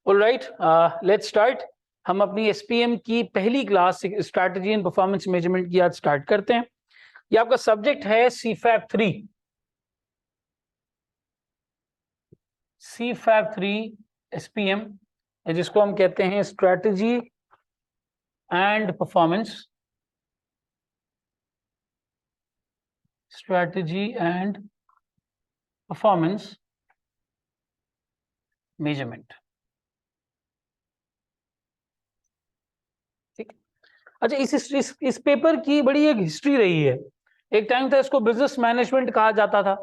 Alright, let's start. हम अपनी SPM की पहली class strategy and performance measurement की आज स्टार्ट करते हैं। ये आपका सब्जेक्ट है CFAP 3। CFAP 3 एसपीएम, जिसको हम कहते हैं strategy and performance, strategy and performance measurement. ठीक। अच्छा, इस पेपर की बड़ी एक हिस्ट्री रही है। एक टाइम था इसको बिजनेस मैनेजमेंट कहा जाता था।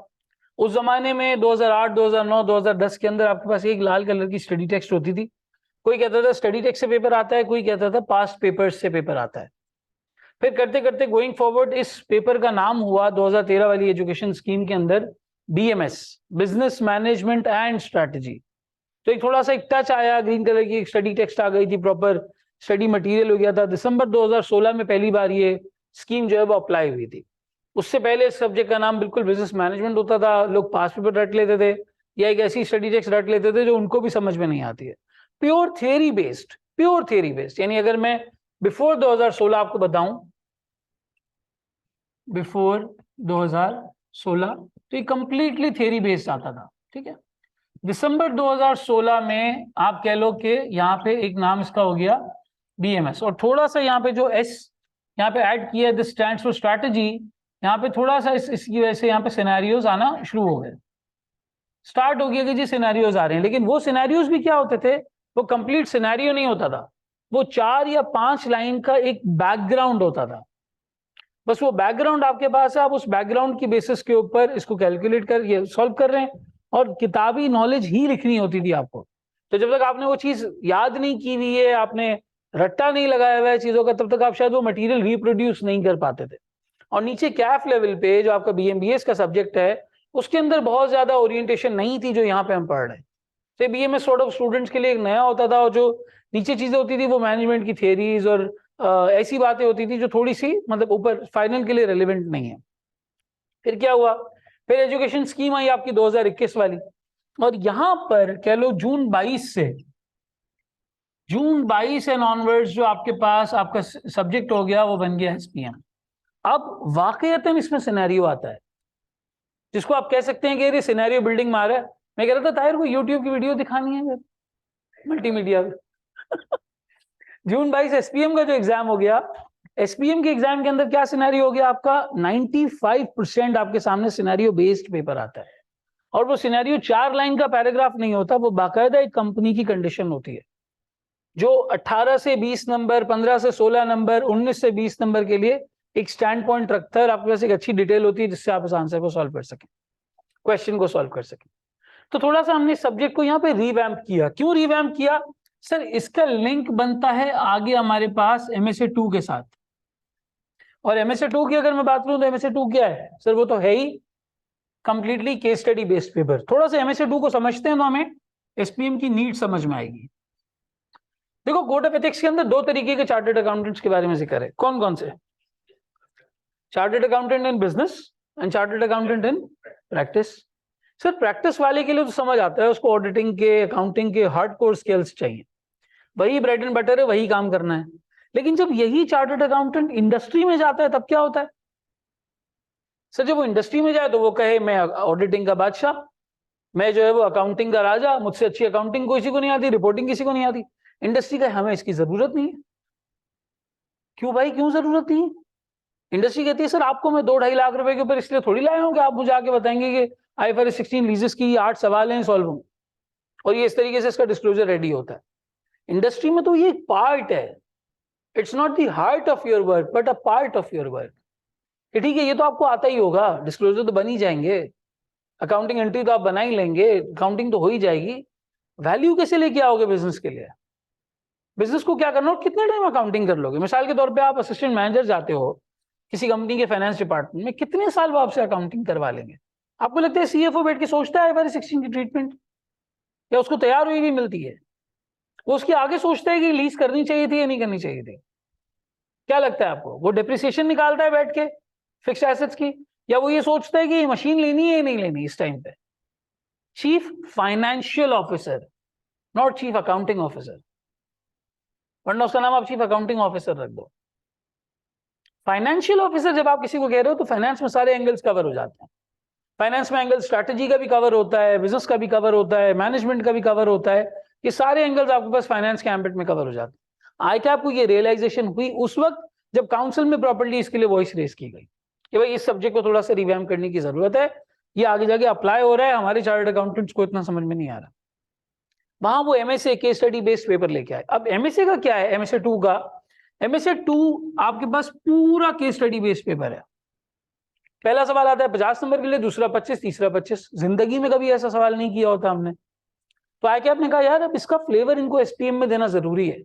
उस जमाने में 2008, 2009, 2010 के अंदर आपके पास एक लाल कलर की स्टडी टेक्स्ट होती थी। कोई कहता था स्टडी टेक्स्ट से पेपर आता है, कोई कहता था पास्ट पेपर्स से पेपर आता है। फिर करते करते गोइंग फॉरवर्ड इस पेपर का नाम हुआ 2013 वाली एजुकेशन स्कीम के अंदर BMS, business management and strategy. तो एक थोड़ा सा एक टच आया, ग्रीन कलर की एक स्टडी टेक्स्ट आ गई थी, प्रॉपर स्टडी मटेरियल हो गया था। दिसंबर 2016 में पहली बार ये स्कीम जो है वो अप्लाई हुई थी। उससे पहले इस सब्जेक्ट का नाम बिल्कुल बिजनेस मैनेजमेंट होता था। लोग पास पेपर रट लेते थे या एक ऐसी स्टडी टेक्स्ट रट लेते थे जो उनको भी समझ में नहीं आती है। प्योर थ्योरी बेस्ड, यानी अगर मैं बिफोर 2016 आपको बताऊं, बिफोर 2016 तो ये कंप्लीटली थ्योरी बेस्ड आता था। ठीक है। दिसंबर 2016 में आप कह लो कि यहाँ पे एक नाम इसका हो गया BMS, और थोड़ा सा यहाँ पे जो S यहाँ पे ऐड किया, दिस स्टैंड्स फॉर स्ट्रैटेजी। यहाँ पे थोड़ा सा इसकी वजह से यहाँ पे सिनेरियोज आना शुरू हो गए। स्टार्ट हो गया कि जी सिनेरियोज आ रहे हैं, लेकिन वो सिनेरियोज भी क्या होते थे, वो कंप्लीट सिनेरियो नहीं होता था। वो 4 या 5 लाइन का एक बैकग्राउंड होता था। बस वो बैकग्राउंड आपके पास है, आप उस बैकग्राउंड की बेसिस के ऊपर इसको कैलकुलेट कर ये सॉल्व कर रहे हैं, और किताबी नॉलेज ही लिखनी होती थी आपको। तो जब तक आपने वो चीज याद नहीं की हुई है, आपने रट्टा नहीं लगाया हुआ है चीजों का, तब तक आप शायद वो मटेरियल रिप्रोड्यूस नहीं कर पाते थे। और नीचे कैफ लेवल पे जो आपका BMBS का सब्जेक्ट है, उसके अंदर बहुत ज्यादा ओरिएंटेशन नहीं थी जो यहाँ पे हम पढ़ रहे हैं। तो BMS सॉर्ट ऑफ स्टूडेंट्स के लिए एक नया होता था, और जो नीचे चीजें होती थी वो मैनेजमेंट की थियरीज और ऐसी बातें होती थी जो थोड़ी सी मतलब ऊपर फाइनल के लिए रेलिवेंट नहीं है। फिर क्या हुआ, फिर एजुकेशन स्कीम आई आपकी 2021 वाली, और यहां पर कह लो जून 22 एंड ऑनवर्ड्स जो आपके पास आपका सब्जेक्ट हो गया वो बन गया SPM। अब वाकईतन इसमें सिनेरियो आता है, जिसको आप कह सकते हैं कि ये सिनेरियो बिल्डिंग मार है। मैं कह रहा था ताहिर को यूट्यूब की वीडियो दिखानी है मल्टीमीडिया जून 22 SPM का जो एग्जाम हो गया, SPM के एग्जाम के अंदर क्या सिनेरियो हो गया आपका, 95% आपके सामने सिनेरियो बेस्ड पेपर आता है। और वो सिनेरियो 4 लाइन का पैराग्राफ नहीं होता, वो बाकायदा एक कंपनी की कंडीशन होती है जो 18 से 20 नंबर, 15 से 16 नंबर, 19 से 20 नंबर के लिए एक स्टैंड पॉइंट रखता है, और आपके पास एक अच्छी डिटेल होती है जिससे आप इस आंसर को सॉल्व कर सकें, क्वेश्चन को सॉल्व कर सकें। तो थोड़ा सा हमने सब्जेक्ट को यहाँ पे रिवैम्प किया। क्यों रिवैम्प किया सर, इसका लिंक बनता है आगे हमारे पास MSA 2 के साथ। और MSA 2 की अगर मैं बात करूं तो MSA 2 क्या है सर, वो तो है ही completely case study based paper. थोड़ा सा MSA 2 को समझते हैं तो हमें SPM की नीड समझ में आएगी। देखो, कोड ऑफ एथिक्स के अंदर 2 तरीके के चार्टर्ड अकाउंटेंट्स के बारे में जिक्र है। कौन कौन से? Chartered accountant in business and chartered accountant in practice. Sir practice वाले के लिए तो समझ आता है, उसको ऑडिटिंग के, अकाउंटिंग के हार्डकोर स्किल्स चाहिए, वही ब्रेड एंड बटर है, वही काम करना है। लेकिन जब यही चार्टर्ड अकाउंटेंट इंडस्ट्री में जाता है तब क्या होता है सर? जब वो इंडस्ट्री में जाए तो वो कहे मैं ऑडिटिंग का बादशाह, मैं जो है वो अकाउंटिंग का राजा, मुझसे अच्छी अकाउंटिंग किसी को नहीं आती, रिपोर्टिंग किसी को नहीं आती। इंडस्ट्री का हमें इसकी जरूरत नहीं है। क्यों भाई, क्यों जरूरत नहीं है? इंडस्ट्री कहती है सर आपको मैं 2-2.5 लाख रुपए के ऊपर इसलिए थोड़ी लाए होंगे आप मुझे आके बताएंगे कि IFRS 16 लीजेस की 8 सवाल हैं, सॉल्व होंगे, और ये इस तरीके से इसका डिस्क्लोजर रेडी होता है। इंडस्ट्री में तो ये एक पार्ट है, it's not the heart of your work but a part of your work. ठीक है, ये तो आपको आता ही होगा, डिस्क्लोजर तो बन ही जाएंगे, अकाउंटिंग एंट्री तो आप बना ही लेंगे, अकाउंटिंग तो हो ही जाएगी। वैल्यू कैसे लेके आओगे बिजनेस के लिए? बिजनेस को क्या करना, और कितने टाइम अकाउंटिंग कर लोगे? मिसाल के तौर पे आप असिस्टेंट मैनेजर जाते हो किसी कंपनी के फाइनेंस डिपार्टमेंट में, कितने साल वो आपसे अकाउंटिंग करवा लेंगे? आपको लगता है CFO बैठ के सोचता है IFRS 16 की ट्रीटमेंट, या उसको तैयार हुई भी मिलती है? वो उसके आगे सोचता है कि लीज करनी चाहिए थी या नहीं करनी चाहिए थी? क्या लगता है आपको? वो डिप्रिसिएशन निकालता है बैठ के फिक्स्ड एसेट्स की, या वो ये सोचता है कि मशीन लेनी है या नहीं लेनी इस टाइम पे? Chief financial officer not chief accounting officer, वरना उसका नाम आप चीफ अकाउंटिंग ऑफिसर रख दो। फाइनेंशियल ऑफिसर जब आप किसी को कह रहे हो तो फाइनेंस में सारे एंगल्स कवर हो जाते हैं। फाइनेंस में एंगल स्ट्रैटेजी का भी कवर होता है, बिजनेस का भी कवर होता है, मैनेजमेंट का भी कवर होता है। ये सारे एंगल्स आपके पास फाइनेंस के एम्बिट में कवर हो जाते हैं। आईकैप को ये रियलाइजेशन हुई उस वक्त जब काउंसिल में प्रॉपर्ली इसके लिए वॉइस रेज की गई कि भाई इस सब्जेक्ट को थोड़ा सा रिवैम्प करने की जरूरत है, ये आगे जाके अप्लाई हो रहा है, हमारे चार्टर्ड अकाउंटेंट्स को इतना समझ में नहीं आ रहा। वहां वो MSA case study based paper लेके आए। अब एमएसए का क्या है, एमएसए 2 का, एमएसए 2 आपके पास पूरा केस स्टडी बेस्ड पेपर है। पहला सवाल आता है 50 नंबर के लिए, दूसरा 25, तीसरा 25। जिंदगी में कभी ऐसा सवाल नहीं किया होता हमने। तो आईकैप ने कहा यार अब इसका फ्लेवर इनको एसपीएम में देना जरूरी है,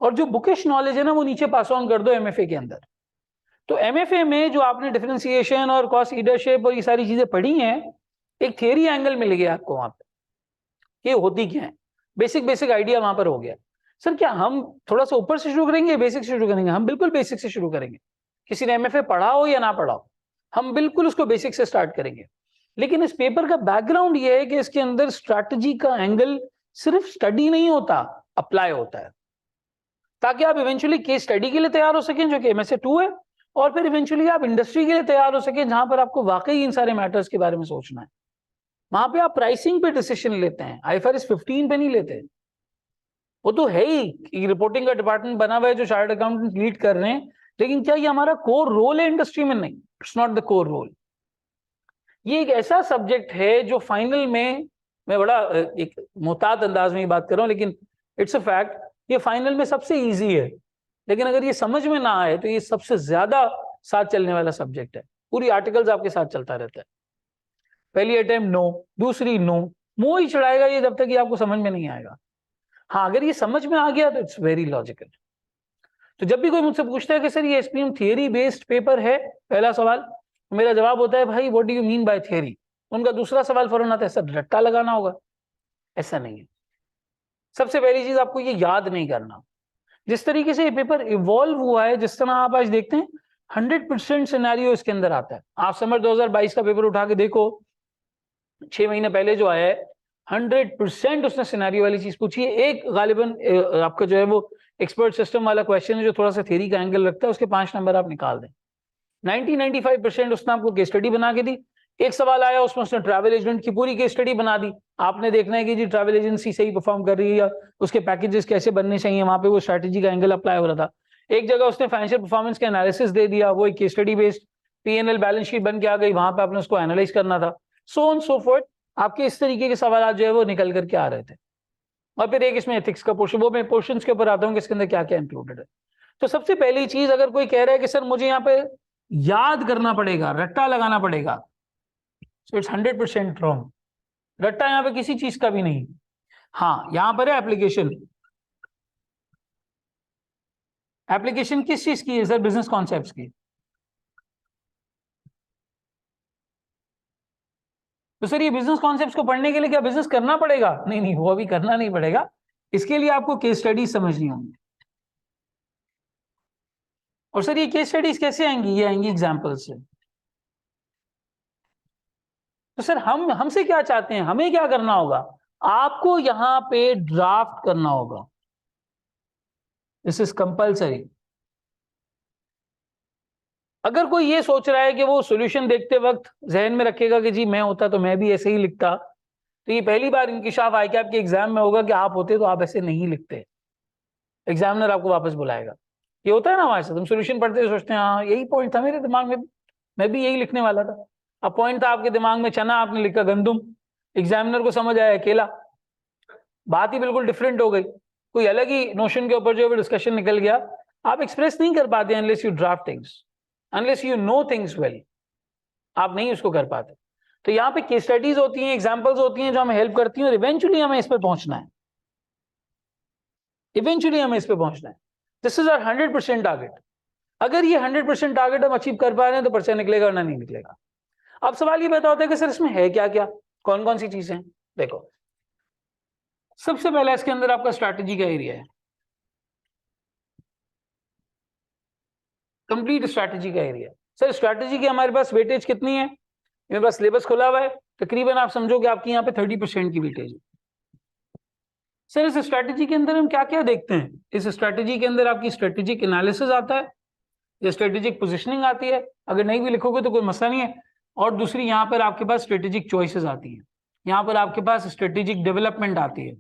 और जो बुकिश नॉलेज है ना वो नीचे पास ऑन कर दो एमएफए के अंदर। तो एमएफए में जो आपने डिफरेंशिएशन और कॉस्ट लीडरशिप और ये सारी चीजें पढ़ी हैं, एक थियरी एंगल मिल गया आपको वहां पे, ये होती क्या है, बेसिक बेसिक आइडिया वहां पर हो गया। सर क्या हम थोड़ा सा ऊपर से शुरू करेंगे, बेसिक से शुरू करेंगे? हम बिल्कुल बेसिक से शुरू करेंगे। किसी ने एमएफए पढ़ा हो या ना पढ़ा हो, हम बिल्कुल उसको बेसिक से स्टार्ट करेंगे। लेकिन इस पेपर का बैकग्राउंड ये है कि इसके अंदर स्ट्रैटेजी का एंगल सिर्फ स्टडी नहीं होता, अप्लाई होता है, ताकि आप इवेंचुअली केस स्टडी के लिए तैयार हो सकें जो कि एमएसए 2 है, और फिर इवेंचुअली आप इंडस्ट्री के लिए तैयार हो सकें जहां पर आपको वाकई इन सारे मैटर्स के बारे में सोचना है। वहां पे आप प्राइसिंग पे डिसीजन लेते हैं, आईएफआरएस 15 पे नहीं लेते। वो तो है ही, रिपोर्टिंग का डिपार्टमेंट बना हुआ है जो चार्टर्ड अकाउंटेंट लीड कर रहे हैं, लेकिन क्या ये हमारा कोर रोल है इंडस्ट्री में? नहीं, it's not the core role. ये एक ऐसा सब्जेक्ट है जो फाइनल में, मैं बड़ा एक मुहतात अंदाज में बात कर रहा हूं लेकिन इट्स अ फैक्ट, ये फाइनल में सबसे इजी है, लेकिन अगर ये समझ में ना आए तो ये सबसे ज्यादा साथ चलने वाला सब्जेक्ट है। पूरी आर्टिकल्स आपके साथ चलता रहता है। पहली अटेम्प्ट नो, दूसरी नो, मुंह ही चढ़ाएगा ये जब तक ये आपको समझ में नहीं आएगा। हाँ, अगर ये समझ में आ गया तो इट्स वेरी लॉजिकल। तो जब भी कोई मुझसे पूछता है कि सर ये एसपीएम थियरी बेस्ड पेपर है, पहला सवाल, मेरा जवाब होता है भाई what do you mean by theory. उनका दूसरा सवाल फौरन आता है सर रट्टा लगाना होगा? ऐसा नहीं है। सबसे पहली चीज आपको ये याद नहीं करना। जिस तरीके से ये पेपर इवॉल्व हुआ है, जिस तरह आप आज देखते हैं 100% सिनेरियो इसके अंदर आता है। आप समर 2022 का पेपर उठा के देखो, 6 महीने पहले जो आया है, 100% उसने सिनेरियो वाली चीज पूछी है। एक गालिबन आपका जो है वो एक्सपर्ट सिस्टम वाला क्वेश्चन है जो थोड़ा सा थ्योरी का एंगल रखता है, उसके 5 नंबर आप निकाल दें। 95% उसने आपको केस स्टडी बना के दी। एक सवाल आया उसमें उसने ट्रैवल एजेंट की पूरी केस स्टडी बना दी। आपने देखना है कि जी ट्रैवल एजेंसी सही परफॉर्म कर रही है या उसके पैकेजेस कैसे बनने चाहिए, वहां पे वो स्ट्रैटेजी का एंगल अप्लाई हो रहा था। एक जगह उसने फाइनेंशियल परफॉर्मेंस का एनालिसिस दे दिया, वो एक case study based PNL balance sheet बन के आ गई, वहां पे आपने उसको एनालाइज करना था। सो ऑन सो फोर्थ, आपके इस तरीके के सवाल जो है वो निकल करके आ रहे थे। और फिर एक इसमें एथिक्स का पोर्शन, वो मैं पोर्शंस के ऊपर आता हूँ कि इसके अंदर क्या क्या इंक्लूडेड है। तो सबसे पहली चीज, अगर कोई कह रहा है कि सर मुझे यहाँ पे याद करना पड़ेगा, रट्टा लगाना पड़ेगा, सो इट्स 100% रॉन्ग। रट्टा यहाँ पे किसी चीज का भी नहीं। हाँ, यहाँ पर है एप्लीकेशन। एप्लीकेशन किस चीज की है सर? बिजनेस कॉन्सेप्ट्स की। तो सर ये बिजनेस कॉन्सेप्ट्स को पढ़ने के लिए क्या बिजनेस करना पड़ेगा? नहीं नहीं, वो अभी करना नहीं पड़ेगा, इसके लिए आपको केस स्टडीज समझनी होंगी। और सर ये केस स्टडीज कैसे आएंगी? ये आएंगी एग्जाम्पल से। तो सर हम हमसे क्या चाहते हैं, हमें क्या करना होगा? आपको यहां पे ड्राफ्ट करना होगा, दिस इज कंपल्सरी। अगर कोई ये सोच रहा है कि वो सॉल्यूशन देखते वक्त जहन में रखेगा कि जी मैं होता तो मैं भी ऐसे ही लिखता, तो ये पहली बार इंकिशाफ आईकैप के एग्जाम में होगा कि आप होते तो आप ऐसे नहीं लिखते। एग्जामिनर आपको वापस बुलाएगा। ये होता है ना हमारे साथ, हम सॉल्यूशन पढ़ते हुए सोचते हैं हाँ यही पॉइंट था मेरे दिमाग में, मैं भी यही लिखने वाला था। अब पॉइंट था आपके दिमाग में चना, आपने लिखा गंदुम, एग्जामिनर को समझ आया केला, बात ही बिल्कुल डिफरेंट हो गई, कोई अलग ही नोशन के ऊपर जो है डिस्कशन निकल गया। आप एक्सप्रेस नहीं कर पाते unless you draft things, unless you know things well, आप नहीं उसको कर पाते। तो यहाँ पे केस स्टडीज होती हैं, एग्जांपल्स होती हैं जो हमें हेल्प करती हैं, और इवेंचुअली हमें इस पर पहुंचना है, इवेंचुअली हमें इस पर पहुंचना है। This is our 100% target. अगर ये 100% टारगेट हम अचीव कर पा रहे हैं तो पर्चा निकलेगा, वरना नहीं निकलेगा। अब सवाल ये पैदा होता है कि सर इसमें है क्या क्या, कौन कौन सी चीजें हैं? देखो, सबसे पहला इसके अंदर आपका स्ट्रैटेजी का एरिया है, कंप्लीट स्ट्रैटेजी का एरिया। सर स्ट्रैटेजी की हमारे पास वेटेज कितनी है? मेरे पास सिलेबस खुला हुआ है, तकरीबन आप समझो कि आपकी यहाँ पे 30% की वेटेज है। सर इस स्ट्रेटेजी के अंदर हम क्या क्या देखते हैं? इस स्ट्रेटेजी के अंदर आपकी स्ट्रेटेजिक एनालिसिस आता है या स्ट्रेटेजिक पोजिशनिंग आती है, अगर नहीं भी लिखोगे तो कोई मसला नहीं है। और दूसरी यहाँ पर आपके पास स्ट्रेटेजिक चॉइसेस आती हैं, यहाँ पर आपके पास स्ट्रेटेजिक डेवलपमेंट आती है।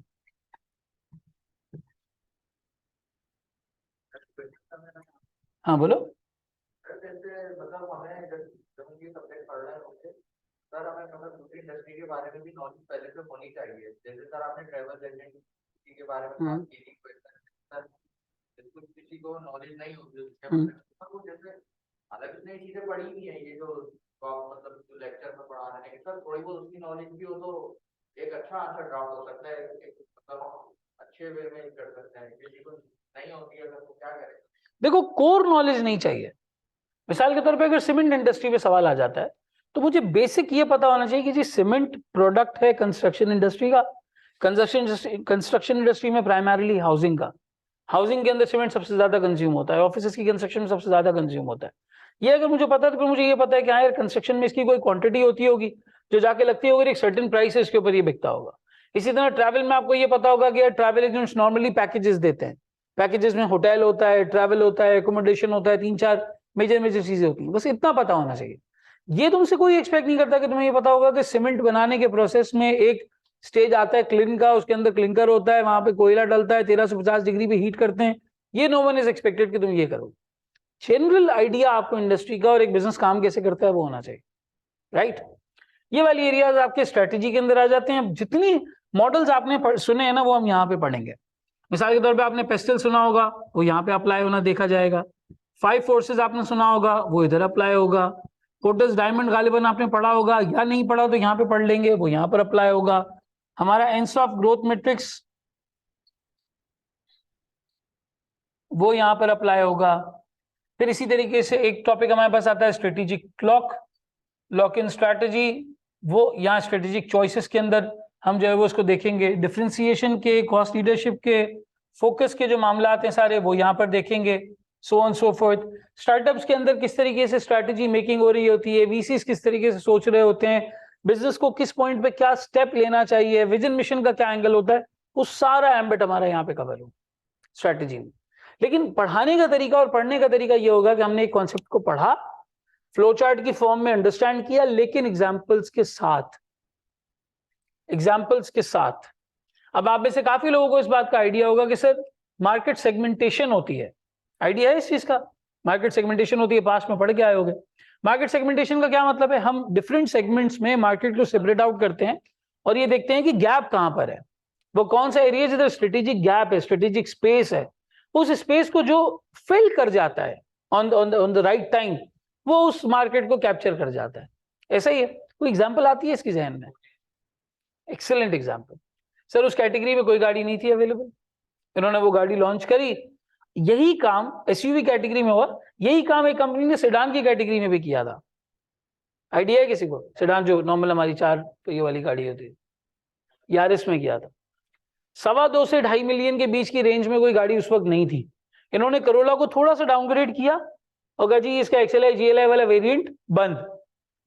हाँ बोलो। मतलब हमें जब ये सब्जेक्ट पढ़ रहे होंगे सर, हमें मतलब दूसरी इंडस्ट्री के बारे में भी नॉलेज पहले से होनी चाहिए। जैसे सर आपने ट्रैवल एजेंसी के बारे में बात की थी, सर बिल्कुल किसी को नॉलेज नहीं होती उसके बारे में, तो जैसे हालांकि नई चीजें पढ़ी भी है ये जो मतलब जो लेक्चर में पढ़ा रहे हैं, सर थोड़ी बहुत उसकी नॉलेज भी हो तो एक अच्छा आंसर ड्राफ्ट हो सकता है, मतलब अच्छे वे में कर सकते हैं। किसी को नहीं होती है तो क्या करें? देखो कोर नॉलेज नहीं चाहिए। मिसाल के तौर पे अगर सीमेंट इंडस्ट्री में सवाल आ जाता है तो मुझे बेसिक ये पता होना चाहिए कि जी सीमेंट प्रोडक्ट है कंस्ट्रक्शन इंडस्ट्री का। कंस्ट्रक्शन इंडस्ट्री में प्राइमरीली हाउसिंग का, हाउसिंग के अंदर सीमेंट सबसे ज्यादा कंज्यूम होता है, ऑफिस की कंस्ट्रक्शन में सबसे ज्यादा कंज्यूम होता है। ये अगर मुझे पता है तो फिर मुझे ये पता है कि हाँ यार कंस्ट्रक्शन में इसकी कोई क्वांटिटी होती होगी जो जाके लगती होगी, एक सर्टेन प्राइस है इसके ऊपर ये बिकता होगा। इसी तरह ट्रैवल में आपको ये पता होगा कि यार ट्रैवल एजेंट्स नॉर्मली पैकेजेस देते हैं, पैकेजेस में होटल होता है, ट्रैवल होता है, एकोमोडेशन होता है, 3-4 मेजर मेजर चीजें होती हैं। बस इतना पता होना चाहिए। ये तुमसे कोई एक्सपेक्ट नहीं करता कि तुम्हें ये पता होगा कि सीमेंट बनाने के प्रोसेस में एक स्टेज आता है क्लिन का, उसके अंदर क्लिंकर होता है, वहां पे कोयला डलता है, 1350 डिग्री पे हीट करते हैं। ये नो वन इज एक्सपेक्टेड कि तुम ये करो। जनरल आइडिया आपको इंडस्ट्री का और एक बिजनेस काम कैसे करता है वो होना चाहिए, राइट? ये वाली एरियाज आपके स्ट्रेटेजी के अंदर आ जाते हैं। जितनी मॉडल्स आपने सुने हैं ना वो हम यहाँ पे पढ़ेंगे। मिसाल के तौर पे आपने पेस्टल सुना होगा, वो यहाँ पे अप्लाई होना देखा जाएगा। 5 फोर्सेस आपने सुना होगा, वो इधर अप्लाई होगा। पोर्टर्स डायमंड गालिबन आपने पढ़ा होगा, या नहीं पढ़ा तो यहाँ पे पढ़ लेंगे, वो यहाँ पर अप्लाई होगा। हमारा एंसॉफ ग्रोथ मैट्रिक्स वो यहाँ पर अप्लाई होगा। फिर इसी तरीके से एक टॉपिक हमारे पास आता है strategic clock, lock in strategy, वो यहाँ स्ट्रेटेजिक चॉइसेस के अंदर हम जो है वो उसको देखेंगे। डिफरेंशिएशन के, कॉस्ट लीडरशिप के, फोकस के जो मामला आते हैं सारे वो यहाँ पर देखेंगे, so on so fourth. Startups के अंदर किस तरीके से स्ट्रैटेजी मेकिंग हो रही होती है, वीसीस किस तरीके से सोच रहे होते हैं, बिजनेस को किस पॉइंट पे क्या स्टेप लेना चाहिए, विजन मिशन का क्या एंगल होता है, वो सारा एम्बिट हमारा यहाँ पे कवर हो स्ट्रैटेजी में। लेकिन पढ़ाने का तरीका और पढ़ने का तरीका ये होगा कि हमने एक कॉन्सेप्ट को पढ़ा, फ्लो चार्ट की फॉर्म में अंडरस्टैंड किया, लेकिन एग्जाम्पल्स के साथ, एग्जाम्पल्स के साथ। अब आप में से काफी लोगों को इस बात का आइडिया होगा कि सर मार्केट सेगमेंटेशन होती है, आइडिया है इस चीज का? मार्केट सेगमेंटेशन होती है, पास्ट में पढ़ के आए होंगे। मार्केट सेगमेंटेशन का क्या मतलब है? हम डिफरेंट सेगमेंट्स में मार्केट को सेपरेट आउट करते हैं और ये देखते हैं कि गैप कहां पर है, वो कौन सा एरिया जिधर स्ट्रेटेजिक गैप है, स्ट्रेटेजिक स्पेस है, उस स्पेस को जो फिल कर जाता है ऑन द राइट टाइम, वो उस मार्केट को कैप्चर कर जाता है। ऐसा ही है। कोई एग्जांपल आती है इसकी जहन में? Excellent example. सर उस कैटेगरी में कोई गाड़ी नहीं थी अवेलेबल, इन्होंने वो गाड़ी लॉन्च करी। यही काम एसयूवी कैटेगरी में हुआ, यही काम एक कंपनी ने सेडान की कैटेगरी में भी किया था। आइडिया है किसी को? सेडान जो नॉर्मल हमारी 4 पहिए वाली गाड़ी होती है, यारिस में किया था। 2.25 से 2.5 मिलियन के बीच की रेंज में कोई गाड़ी उस वक्त नहीं थी। इन्होंने करोला को थोड़ा सा डाउनग्रेड किया और कहा जी इसका एक्सएलआई जीएलआई वाला वेरिएंट बंद,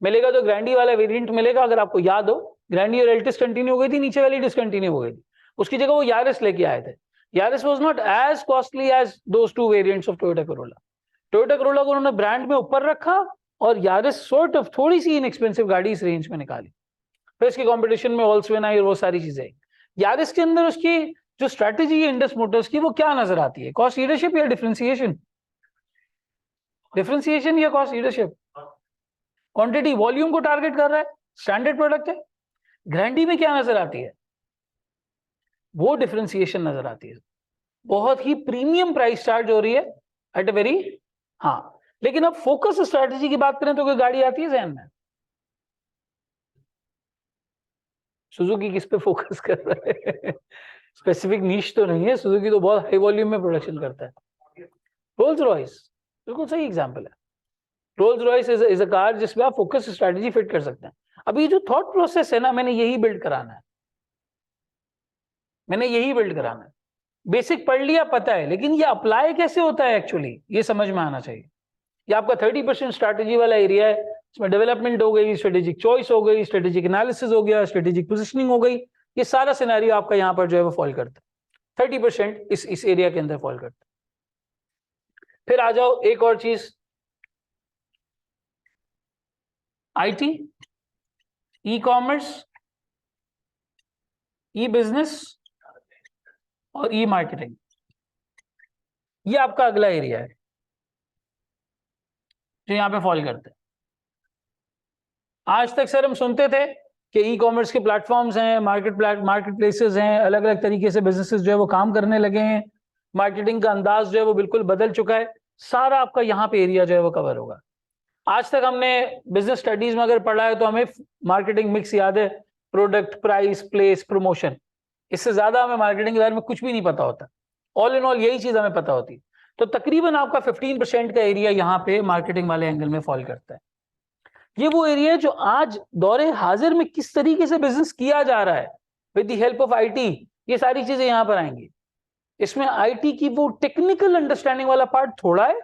मिलेगा तो ग्रैंडी वाला वेरिएंट मिलेगा। अगर आपको याद हो, ग्रैंडी और एल्टिस कंटिन्यू हो गई थी, नीचे वाली डिसकंटिन्यू हो गई थी, उसकी जगह वो यारिस लेके आए थे। Yaris was not as costly as those 2 variants of Toyota Corolla. Toyota Corolla को उन्होंने ब्रांड में ऊपर रखा और यारिस सॉर्ट ऑफ थोड़ी सी इनएक्सपेंसिव गाड़ी इस रेंज में निकाली। फिर इसकी कॉम्पिटिशन में वोल्क्सवैगन आई और वो सारी चीजें। यारिस के अंदर उसकी जो स्ट्रैटेजी है इंडस मोटर्स की, वो क्या नजर आती है? कॉस्ट लीडरशिप या डिफरेंशिएशन? डिफरेंशिएशन या कॉस्ट लीडरशिप? क्वांटिटी वॉल्यूम को टारगेट कर रहा है, स्टैंडर्ड प्रोडक्ट है। ग्रैंडी में क्या नजर आती है? वो डिफरेंशिएशन नजर आती है, बहुत ही प्रीमियम प्राइस चार्ज हो रही है एट अ वेरी। हाँ, लेकिन अब फोकस स्ट्रैटेजी की बात करें तो कोई गाड़ी आती है जहन में? सुजुकी किस पे फोकस कर रहा है? स्पेसिफिक नीश तो नहीं है, सुजुकी तो बहुत हाई वॉल्यूम में प्रोडक्शन करता है। रोल्स रॉयस बिल्कुल सही एग्जांपल है। Rolls Royce is a car जिसमें आप फोकस स्ट्रैटेजी फिट कर सकते हैं। अभी जो थॉट प्रोसेस है ना, मैंने यही बिल्ड कराना है, मैंने यही बिल्ड कराना है। बेसिक पढ़ लिया, पता है, लेकिन ये अप्लाई कैसे होता है एक्चुअली, ये समझ में आना चाहिए। ये आपका 30% स्ट्रैटेजी वाला एरिया है, इसमें डेवलपमेंट हो गई, स्ट्रेटेजिक चॉइस हो गई, स्ट्रेटेजिक एनालिसिस हो गया, स्ट्रेटेजिक पोजिशनिंग हो गई, ये सारा सिनेरियो आपका यहाँ पर जो है वो फॉल करता है। 30% इस एरिया के अंदर फॉल करता है। फिर आ जाओ एक और चीज, IT, e commerce, E business और ई मार्केटिंग, ये आपका अगला एरिया है जो यहां पे फॉल करते हैं। आज तक सर हम सुनते थे कि ई कॉमर्स के प्लेटफॉर्म्स हैं, मार्केट प्लेसेस हैं, अलग अलग तरीके से बिजनेसेस जो है वो काम करने लगे हैं, मार्केटिंग का अंदाज जो है वो बिल्कुल बदल चुका है। सारा आपका यहाँ पे एरिया जो है वो कवर होगा। आज तक हमने बिजनेस स्टडीज में अगर पढ़ा है तो हमें मार्केटिंग मिक्स याद है, प्रोडक्ट, प्राइस, प्लेस, प्रमोशन। इससे ज्यादा हमें मार्केटिंग के बारे में कुछ भी नहीं पता होता। ऑल इन ऑल यही चीज हमें पता होती है। तो तकरीबन आपका 15% का एरिया यहाँ पे मार्केटिंग वाले एंगल में फॉल करता है। ये वो एरिया है जो आज दौरे हाजिर में किस तरीके से बिजनेस किया जा रहा है with the help of IT, ये सारी चीजें यहाँ पर आएंगी। इसमें आईटी की वो टेक्निकल अंडरस्टैंडिंग वाला पार्ट थोड़ा है,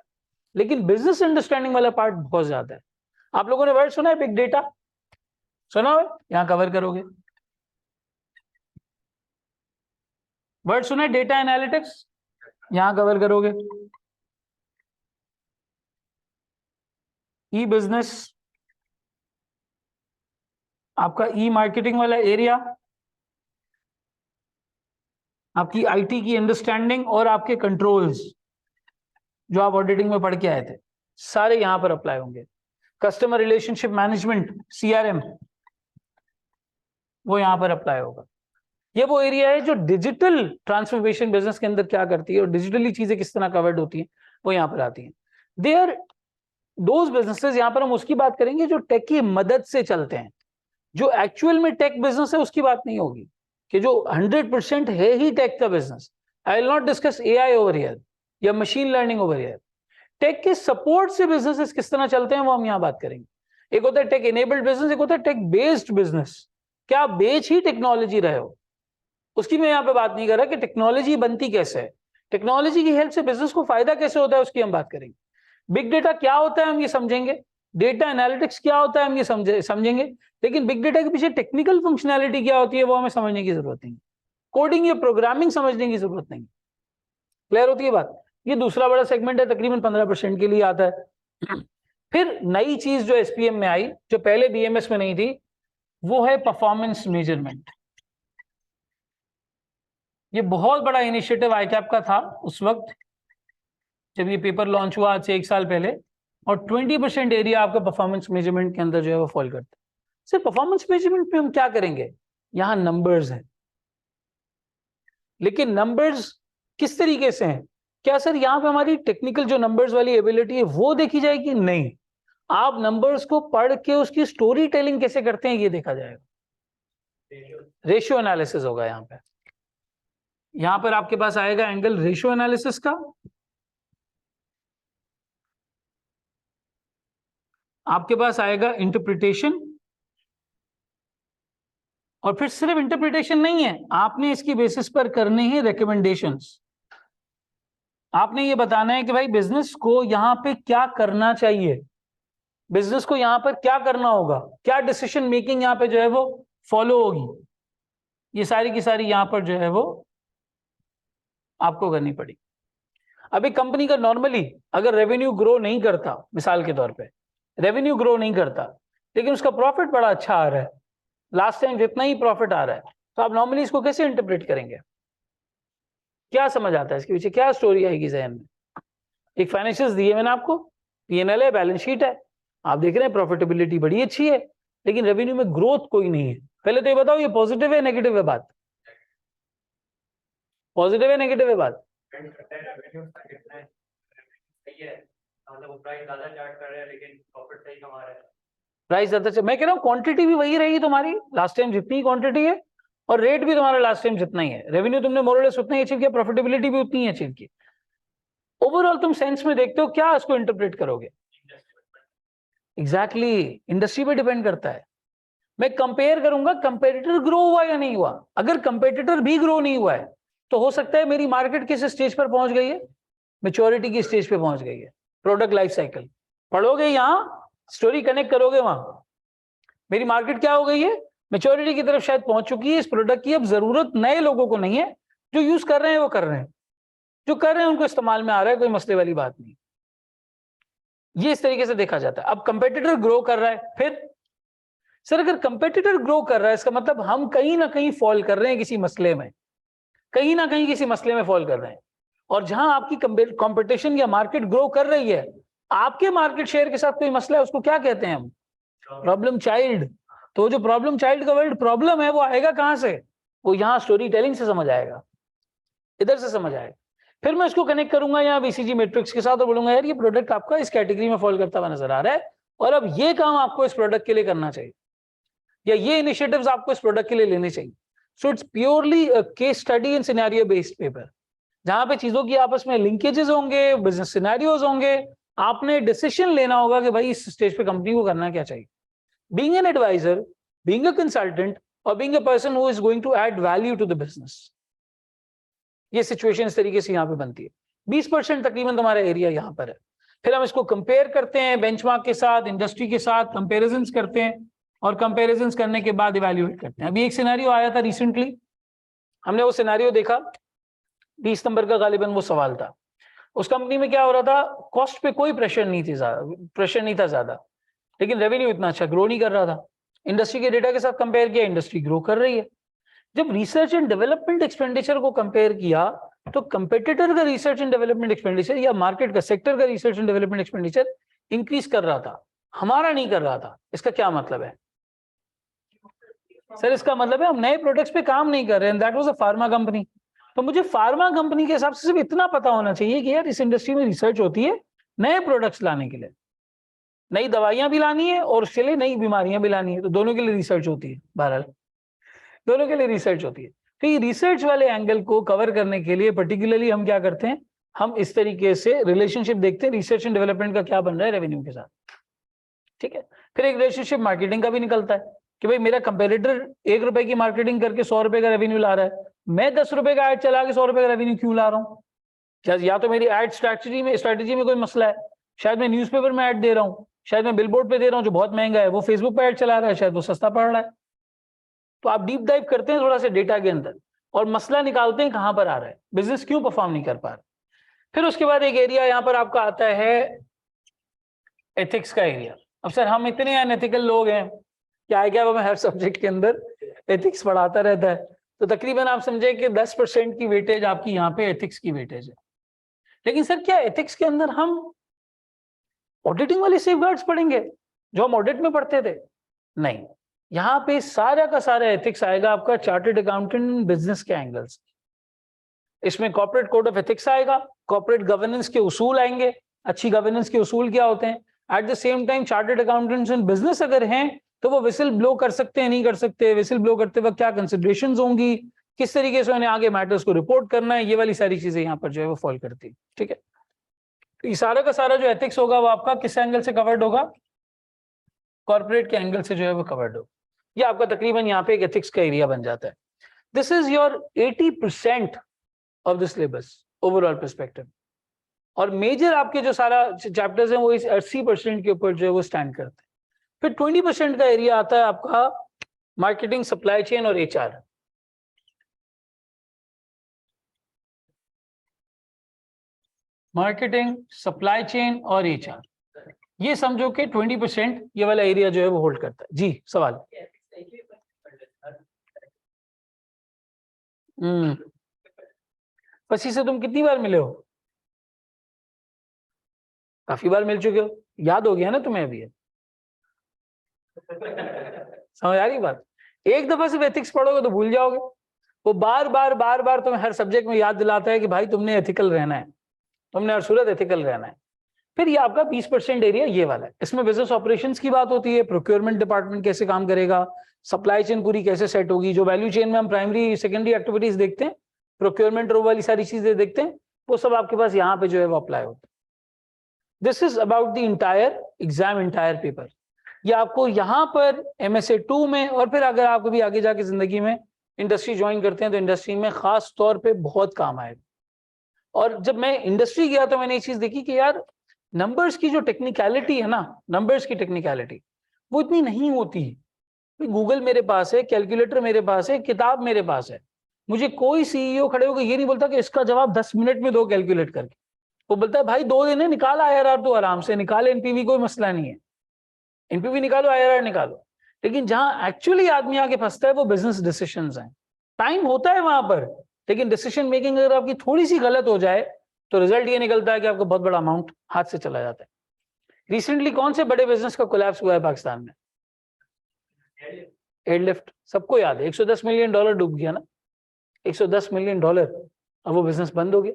लेकिन बिजनेस अंडरस्टैंडिंग वाला पार्ट बहुत ज्यादा है। आप लोगों ने वर्ड सुना है बिग डेटा? सुना है? यहां कवर करोगे। वर्ड सुना है डेटा एनालिटिक्स? यहां कवर करोगे। ई बिजनेस, आपका ई मार्केटिंग वाला एरिया, आपकी आईटी की अंडरस्टैंडिंग और आपके कंट्रोल्स जो आप ऑडिटिंग में पढ़ के आए थे, सारे यहां पर अप्लाई होंगे। कस्टमर रिलेशनशिप मैनेजमेंट, सीआरएम, वो यहां पर अप्लाई होगा। ये वो एरिया है जो डिजिटल ट्रांसफॉर्मेशन बिजनेस के अंदर क्या करती है और डिजिटली चीजें किस तरह कवर्ड होती हैं, वो यहां पर आती हैं। दे आर दोज बिजनेसेस, यहां पर हम उसकी बात करेंगे जो टेक की मदद से चलते हैं। जो एक्चुअल में टेक बिजनेस है उसकी बात नहीं होगी कि जो 100% है ही टेक का business. I will not discuss AI over here या machine learning over here. Tech के सपोर्ट से बिजनेसेस किस तरह चलते हैं वो हम यहां बात करेंगे। एक होता है टेक इनेबल्ड बिजनेस, एक होता है टेक बेस्ड बिजनेस। क्या आप बेच ही टेक्नोलॉजी रहे हो, उसकी मैं यहां पे बात नहीं कर रहा कि टेक्नोलॉजी बनती कैसे है, टेक्नोलॉजी की हेल्प से बिजनेस को फायदा कैसे होता है उसकी हम बात करेंगे। बिग डेटा क्या होता है हम ये समझेंगे, डेटा एनालिटिक्स क्या होता है हम ये समझेंगे, लेकिन बिग डेटा के पीछे टेक्निकल फंक्शनैलिटी क्या होती है वो हमें समझने की जरूरत नहीं। कोडिंग या प्रोग्रामिंग समझने की जरूरत नहीं। क्लियर होती है बात? ये दूसरा बड़ा सेगमेंट है, तकरीबन 15% के लिए आता है। फिर नई चीज जो एसपीएम में आई, जो पहले बीएमएस में नहीं थी, वो है परफॉर्मेंस मेजरमेंट। ये बहुत बड़ा इनिशिएटिव आईकैप का था उस वक्त जब ये पेपर लॉन्च हुआ, आज से 1 साल पहले, और 20% एरिया आपका परफॉर्मेंस मेजरमेंट के अंदर जो है वो फॉल करता है। सिर्फ परफॉर्मेंस मेजरमेंट में हम क्या करेंगे, यहाँ नंबर्स हैं, लेकिन नंबर्स किस तरीके से हैं? क्या सर यहाँ पे हमारी टेक्निकल जो नंबर्स वाली एबिलिटी है वो देखी जाएगी? नहीं, आप नंबर्स को पढ़ के उसकी स्टोरी टेलिंग कैसे करते हैं ये देखा जाएगा। रेशियो एनालिसिस होगा यहाँ पे। यहां पर आपके पास आएगा एंगल रेशियो एनालिसिस का, आपके पास आएगा इंटरप्रिटेशन, और फिर सिर्फ इंटरप्रिटेशन नहीं है, आपने इसकी बेसिस पर करने हैं रिकमेंडेशंस। आपने ये बताना है कि भाई बिजनेस को यहां पे क्या करना चाहिए, बिजनेस को यहां पर क्या करना होगा, क्या डिसीजन मेकिंग यहां पे जो है वो फॉलो होगी, ये सारी की सारी यहां पर जो है वो आपको करनी पड़ी। अभी कंपनी का नॉर्मली अगर रेवेन्यू ग्रो नहीं करता, मिसाल के तौर पे रेवेन्यू ग्रो नहीं करता लेकिन उसका प्रॉफिट बड़ा अच्छा आ रहा है, लास्ट टाइम जितना ही प्रॉफिट आ रहा है, तो आप नॉर्मली इसको कैसे इंटरप्रेट करेंगे? क्या समझ आता है इसके पीछे, क्या स्टोरी आएगी जहन में? एक फाइनेंशियल्स दिए मैंने आपको, पीएनएल है, बैलेंस शीट है, आप देख रहे हैं प्रॉफिटेबिलिटी बड़ी अच्छी है, लेकिन रेवेन्यू में ग्रोथ कोई नहीं है। पहले तो ये बताओ ये पॉजिटिव है नेगेटिव है बात? पॉजिटिव है नेगेटिव है बात? प्राइस ज्यादा, मैं कह रहा हूँ क्वांटिटी भी वही रहेगी तुम्हारी लास्ट टाइम जितनी क्वांटिटी है, और रेट भी तुम्हारा लास्ट टाइम जितना ही है, रेवेन्यू तुमने मोरलेस उतना ही अचीव किया, प्रॉफिटेबिलिटी भी उतनी ही अचीव की। ओवरऑल तुम सेंस में देखते हो क्या इसको इंटरप्रेट करोगे? एग्जैक्टली, इंडस्ट्री पे डिपेंड करता है। मैं कंपेयर करूंगा कंपेटिटर ग्रो हुआ या नहीं हुआ। अगर कंपेटिटर भी ग्रो नहीं हुआ है तो हो सकता है मेरी मार्केट किस स्टेज पर पहुंच गई है, मैच्योरिटी की स्टेज पे पहुंच गई है, प्रोडक्ट लाइफ साइकिल पढ़ोगे, यहां स्टोरी कनेक्ट करोगे, वहां मेरी मार्केट क्या हो गई है, मैच्योरिटी की तरफ शायद पहुंच चुकी है इस प्रोडक्ट की, अब जरूरत नए लोगों को नहीं है, जो यूज कर रहे हैं वो कर रहे हैं, जो कर रहे हैं उनको इस्तेमाल में आ रहा है, कोई मसले वाली बात नहीं। ये इस तरीके से देखा जाता है। अब कंपेटिटर ग्रो कर रहा है, फिर सर अगर कंपेटिटर ग्रो कर रहा है इसका मतलब हम कहीं ना कहीं फॉल कर रहे हैं किसी मसले में, कहीं ना कहीं किसी मसले में फॉल कर रहे हैं। और जहां आपकी कंपटीशन या मार्केट ग्रो कर रही है, आपके मार्केट शेयर के साथ कोई मसला है, उसको क्या कहते हैं हम? Problem child. तो जो प्रॉब्लम चाइल्ड का वर्ड प्रॉब्लम है वो आएगा कहां से? वो यहाँ स्टोरी टेलिंग से समझ आएगा, इधर से समझ आएगा। फिर मैं इसको कनेक्ट करूंगा यहाँ बीसीजी मैट्रिक्स के साथ और बोलूंगा यार ये प्रोडक्ट आपका इस कैटेगरी में फॉल करता हुआ नजर आ रहा है, और अब ये काम आपको इस प्रोडक्ट के लिए करना चाहिए, या ये इनिशिएटिव्स आपको इस प्रोडक्ट के लिए लेने चाहिए। So it's purely case study and scenario based paper, जहां पे चीजों की आपस में लिंकेजेस होंगे, बिजनेस सिनेरियोज होंगे, आपने डिसीजन लेना होगा कि भाई इस स्टेज पे कंपनी को करना क्या चाहिए। Being an advisor, being a consultant और being a person who is going to add value to the business, ये सिचुएशन इस तरीके से यहाँ पे बनती है। 20% तकरीबन तुम्हारा एरिया यहाँ पर है। फिर हम इसको कंपेयर करते हैं बेंचमार्क के साथ, इंडस्ट्री के साथ कंपेरिजन्स करते हैं, और कंपेरिजन्स करने के बाद इवैल्यूएट करते हैं। अभी एक सिनेरियो आया था रिसेंटली, हमने वो सिनेरियो देखा, 20 नंबर का गालिबन वो सवाल था। उस कंपनी में क्या हो रहा था, कॉस्ट पे कोई प्रेशर नहीं था ज्यादा, लेकिन रेवेन्यू इतना अच्छा ग्रो नहीं कर रहा था। इंडस्ट्री के डेटा के साथ कंपेयर किया, इंडस्ट्री ग्रो कर रही है। जब रिसर्च एंड डेवलपमेंट एक्सपेंडिचर को कंपेयर किया तो कंपेटिटर का रिसर्च एंड डेवलपमेंट एक्सपेंडिचर या मार्केट का सेक्टर का research and development expenditure increase कर रहा था, हमारा नहीं कर रहा था। इसका क्या मतलब है सर? इसका मतलब है हम नए प्रोडक्ट्स पे काम नहीं कर रहे हैं। That was a pharma company. तो मुझे फार्मा कंपनी के हिसाब से सिर्फ इतना पता होना चाहिए कि यार इस इंडस्ट्री में रिसर्च होती है नए प्रोडक्ट्स लाने के लिए, नई दवाइयां भी लानी है और उसके लिए नई बीमारियां भी लानी है, तो दोनों के लिए रिसर्च होती है। बहरहाल दोनों के लिए रिसर्च होती है। तो ये रिसर्च वाले एंगल को कवर करने के लिए पर्टिकुलरली हम क्या करते हैं, हम इस तरीके से रिलेशनशिप देखते हैं रिसर्च एंड डेवलपमेंट का क्या बन रहा है रेवेन्यू के साथ। ठीक है, फिर एक रिलेशनशिप मार्केटिंग का भी निकलता है कि भाई मेरा कंपेटिटर 1 रुपए की मार्केटिंग करके 100 रुपए का रेवेन्यू ला रहा है, मैं 10 रुपए का एड चला के 100 रुपए का रेवेन्यू क्यों ला रहा हूँ? क्या या तो मेरी एड स्ट्रैटेजी में कोई मसला है, शायद मैं न्यूज़पेपर में ऐड दे रहा हूँ, शायद मैं बिलबोर्ड पे दे रहा हूँ जो बहुत महंगा है, वो फेसबुक पे ऐड चला रहा है, शायद वो सस्ता पड़ रहा है। तो आप डीप डाइव करते हैं थोड़ा सा डेटा के अंदर और मसला निकालते हैं कहां पर आ रहा है, बिजनेस क्यों परफॉर्म नहीं कर पा रहा। फिर उसके बाद एक एरिया यहाँ पर आपका आता है एथिक्स का एरिया। अब सर हम इतने अनएथिकल लोग हैं, क्या है क्या वो मैं हर सब्जेक्ट के अंदर एथिक्स पढ़ाता रहता है, तो तकरीबन आप समझे कि 10% की वेटेज आपकी यहाँ पे एथिक्स की वेटेज है। लेकिन सर क्या एथिक्स के अंदर हम ऑडिटिंग वाले सेफगार्ड्स पढ़ेंगे जो हम ऑडिट में पढ़ते थे? नहीं, यहाँ पे सारा का सारा एथिक्स आएगा आपका चार्टर्ड अकाउंटेंट बिजनेस के एंगल्स। इसमें कॉर्पोरेट कोड ऑफ एथिक्स आएगा, कॉर्पोरेट गवर्नेंस के उसूल आएंगे, अच्छी गवर्नेंस के उसूल क्या होते हैं। At the same time chartered accountants in business अगर हैं तो वो विसिल ब्लो कर सकते हैं नहीं कर सकते, विसिल ब्लो करते वक्त क्या कंसिडरेशंस होंगी, किस तरीके से उन्हें आगे मैटर्स को रिपोर्ट करना है, ये वाली सारी चीजें यहाँ पर जो है वो फॉलो करती है। ठीक है, तो ये सारा का सारा जो एथिक्स होगा वो आपका किस एंगल से कवर्ड होगा? कॉर्पोरेट के एंगल से जो है वो कवर्ड होगा। ये आपका तकरीबन यहाँ पे एक एथिक्स का एरिया बन जाता है। This is your 80% of the syllabus overall perspective. और मेजर आपके जो सारा चैप्टर्स हैं वो इस 80% के ऊपर जो है वो स्टैंड करते हैं। फिर 20% का एरिया आता है आपका मार्केटिंग, सप्लाई चेन और एचआर। मार्केटिंग, सप्लाई चेन और एचआर, ये समझो कि 20% ये वाला एरिया जो है वो होल्ड करता है। जी सवाल। पसी से तुम कितनी बार मिले हो? काफी बार मिल चुके हो, याद हो गया ना तुम्हें अभी? समझ आ रही बात? एक दफा सिर्फ एथिक्स पढ़ोगे तो भूल जाओगे, वो बार बार तुम्हें हर सब्जेक्ट में याद दिलाता है कि भाई तुमने एथिकल रहना है, तुमने हर सूरत एथिकल रहना है। फिर ये आपका 20% एरिया ये वाला है, इसमें बिजनेस ऑपरेशंस की बात होती है, प्रोक्योरमेंट डिपार्टमेंट कैसे काम करेगा, सप्लाई चेन पूरी कैसे सेट होगी, जो वैल्यू चेन में हम प्राइमरी सेकेंडरी एक्टिविटीज देखते हैं, प्रोक्योरमेंट रो वाली सारी चीजें देखते हैं, वो सब आपके पास यहाँ पे जो है वो अप्लाई होता है। This is about the entire exam, entire paper. ये आपको यहाँ पर MSA 2 में और फिर अगर आप कभी आगे जाके जिंदगी में इंडस्ट्री ज्वाइन करते हैं तो इंडस्ट्री में खास तौर पे बहुत काम आएगा। और जब मैं इंडस्ट्री गया तो मैंने ये चीज देखी कि यार नंबर्स की जो टेक्निकलिटी है ना, नंबर्स की टेक्निकलिटी वो इतनी नहीं होती है। गूगल मेरे पास है, कैलकुलेटर मेरे पास है, किताब मेरे पास है, मुझे कोई सीईओ खड़े होकर ये नहीं बोलता कि इसका जवाब 10 मिनट में दो कैलकुलेट करके। वो बोलता है भाई 2 दिन है, निकाल आईआरआर तो आराम से निकाले, एनपीवी कोई मसला नहीं है, एनपीवी निकालो, आईआरआर निकालो। लेकिन जहां एक्चुअली आदमी आके फंसता है वो बिजनेस डिसीजंस हैं। टाइम होता है वहां पर, लेकिन डिसीजन मेकिंग अगर आपकी थोड़ी सी गलत हो जाए तो रिजल्ट ये निकलता है कि आपको बहुत बड़ा अमाउंट हाथ से चला जाता है। रिसेंटली कौन से बड़े बिजनेस का कोलैप्स हुआ है पाकिस्तान में? एयरलिफ्ट, सबको याद है, $110 मिलियन डूब गया ना, $110 मिलियन। अब वो बिजनेस बंद हो गया।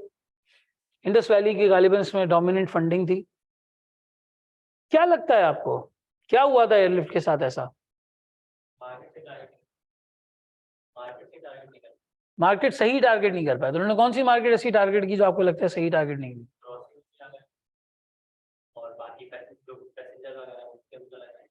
इंडस वैली की गालिबन इसमें डोमिनेंट फंडिंग थी। क्या लगता है आपको क्या हुआ था एयरलिफ्ट के साथ ऐसा? मार्केट सही टारगेट नहीं कर पाया। तो उन्होंने कौन सी मार्केट ऐसी टारगेट की जो आपको लगता है सही टारगेट नहीं की?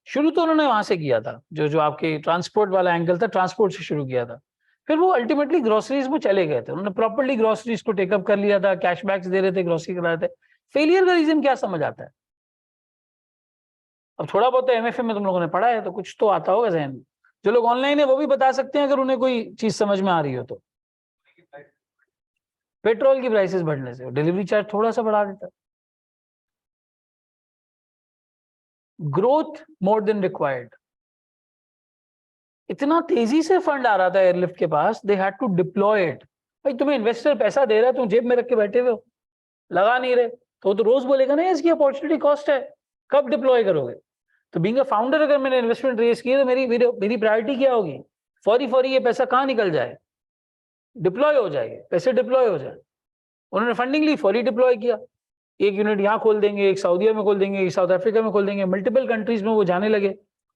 शुरू तो उन्होंने वहां से किया था, जो आपके ट्रांसपोर्ट वाला एंगल था, ट्रांसपोर्ट से शुरू किया था। फिर वो अल्टीमेटली ग्रोसरीज में चले गए थे, उन्होंने प्रॉपर्ली ग्रोसरीज को टेकअप कर लिया था, कैशबैक्स दे रहे थे, ग्रोसरी करा रहे थे। फेलियर का रीजन क्या समझ आता है? अब थोड़ा बहुत तो एमएफए में तुम लोगों ने पढ़ा है, तो कुछ तो आता होगा जहन में। जो लोग ऑनलाइन है वो भी बता सकते हैं अगर उन्हें कोई चीज समझ में आ रही हो तो। पेट्रोल की प्राइसेस बढ़ने से डिलीवरी चार्ज थोड़ा सा बढ़ा देता है। ग्रोथ मोर देन रिक्वायर्ड, इतना तेजी से फंड आ रहा था एयरलिफ्ट के पास, they had to deploy it. भाई तुम्हें इन्वेस्टर पैसा दे रहा है, तुम जेब में रख के बैठे हुए हो, लगा नहीं रहे, तो रोज बोलेगा ना इसकी अपॉर्चुनिटी कॉस्ट है, कब डिप्लॉय करोगे? तो बीइंग अ फाउंडर अगर मैंने इन्वेस्टमेंट रेज की तो मेरी प्रायोरिटी क्या होगी? फौरी ये पैसा कहाँ निकल जाए, डिप्लॉय हो जाएगा, पैसे डिप्लॉय हो जाए। उन्होंने फंडिंग ली, फौरी डिप्लॉय किया। एक यूनिट यहाँ खोल देंगे, एक सऊदीया में खोल देंगे, एक साउथ अफ्रीका में खोल देंगे, मल्टीपल कंट्रीज में वो जाने लगे।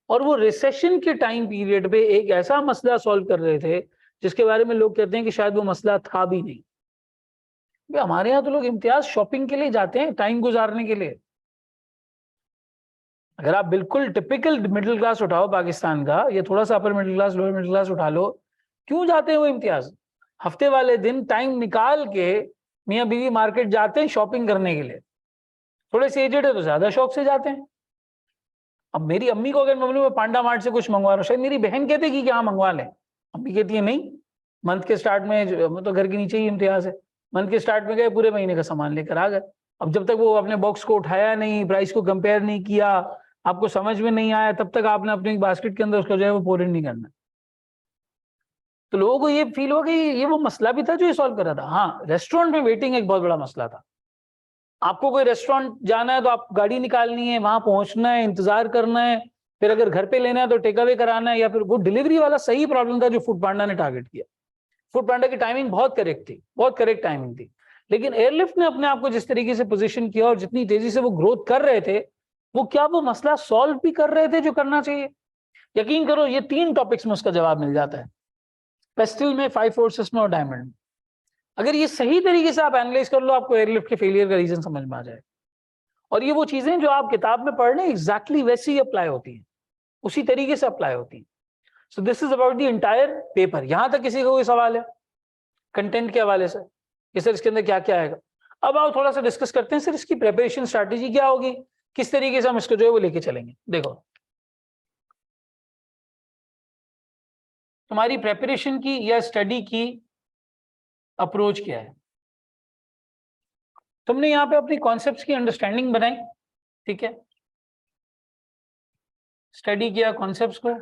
और वो रिसेशन के टाइम पीरियड पे एक ऐसा मसला सॉल्व कर रहे थे जिसके बारे में लोग कहते हैं कि शायद वो मसला था भी नहीं। हमारे यहाँ तो लोग इम्तियाज शॉपिंग के लिए जाते हैं, टाइम गुजारने के लिए। अगर आप बिल्कुल टिपिकल मिडिल क्लास उठाओ पाकिस्तान का, या थोड़ा सा upper middle class, lower middle class उठा लो, क्यों जाते हैं वो इम्तियाज? हफ्ते वाले दिन टाइम निकाल के मियाँ बीवी मार्केट जाते हैं शॉपिंग करने के लिए। थोड़े से एजेड है तो ज्यादा शौक से जाते हैं। अब मेरी अम्मी को अगर मैं पांडा मार्ट से कुछ मंगवा रहा हूँ, शायद मेरी बहन कहते कि हाँ मंगवा लें, अम्मी कहती है नहीं, मंथ के स्टार्ट में तो घर के नीचे ही इम्तियाज है, मंथ के स्टार्ट में गए, पूरे महीने का सामान लेकर आ गए। अब जब तक वो अपने बॉक्स को उठाया नहीं, प्राइस को कंपेयर नहीं किया, आपको समझ में नहीं आया, तब तक आपने अपने बास्केट के अंदर उसका जो है वो पोर इन नहीं करना। तो लोगों को ये फील हो कि ये वो मसला भी था जो ये सॉल्व कर रहा था। हाँ, रेस्टोरेंट में वेटिंग एक बहुत बड़ा मसला था। आपको कोई रेस्टोरेंट जाना है तो आप गाड़ी निकालनी है, वहां पहुंचना है, इंतजार करना है, फिर अगर घर पे लेना है तो टेक अवे कराना है, या फिर वो डिलीवरी वाला सही प्रॉब्लम था जो फूड पांडा ने टारगेट किया। फूड पांडा की टाइमिंग बहुत करेक्ट थी, बहुत करेक्ट टाइमिंग थी। लेकिन एयरलिफ्ट ने अपने आप को जिस तरीके से पोजीशन किया और जितनी तेजी से वो ग्रोथ कर रहे थे, वो क्या वो मसला सॉल्व भी कर रहे थे जो करना चाहिए? यकीन करो ये 3 टॉपिक्स में उसका जवाब मिल जाता है, पेस्टल में, 5 फोर्सेस में और डायमंड में। अगर ये सही तरीके से आप एनालाइज कर लो, आपको एयरलिफ्ट के फेलियर का रीजन समझ में आ जाए। और ये वो चीजें जो आप किताब में पढ़ रहे हैं एग्जैक्टली वैसी ही अप्लाई होती हैं, उसी तरीके से अप्लाई होती हैं। So this is about the entire paper. यहां तक किसी का कोई सवाल है कंटेंट के हवाले से कि सर इसके अंदर क्या क्या आएगा? अब आओ थोड़ा सा डिस्कस करते हैं, सर इसकी प्रिपरेशन स्ट्रैटेजी क्या होगी, किस तरीके से हम इसको जो है वो लेके चलेंगे। देखो, तुम्हारी प्रिपरेशन की या स्टडी की अप्रोच क्या है? तुमने यहाँ पे अपनी कॉन्सेप्ट्स की अंडरस्टैंडिंग बनाई, ठीक है, स्टडी किया कॉन्सेप्ट्स को।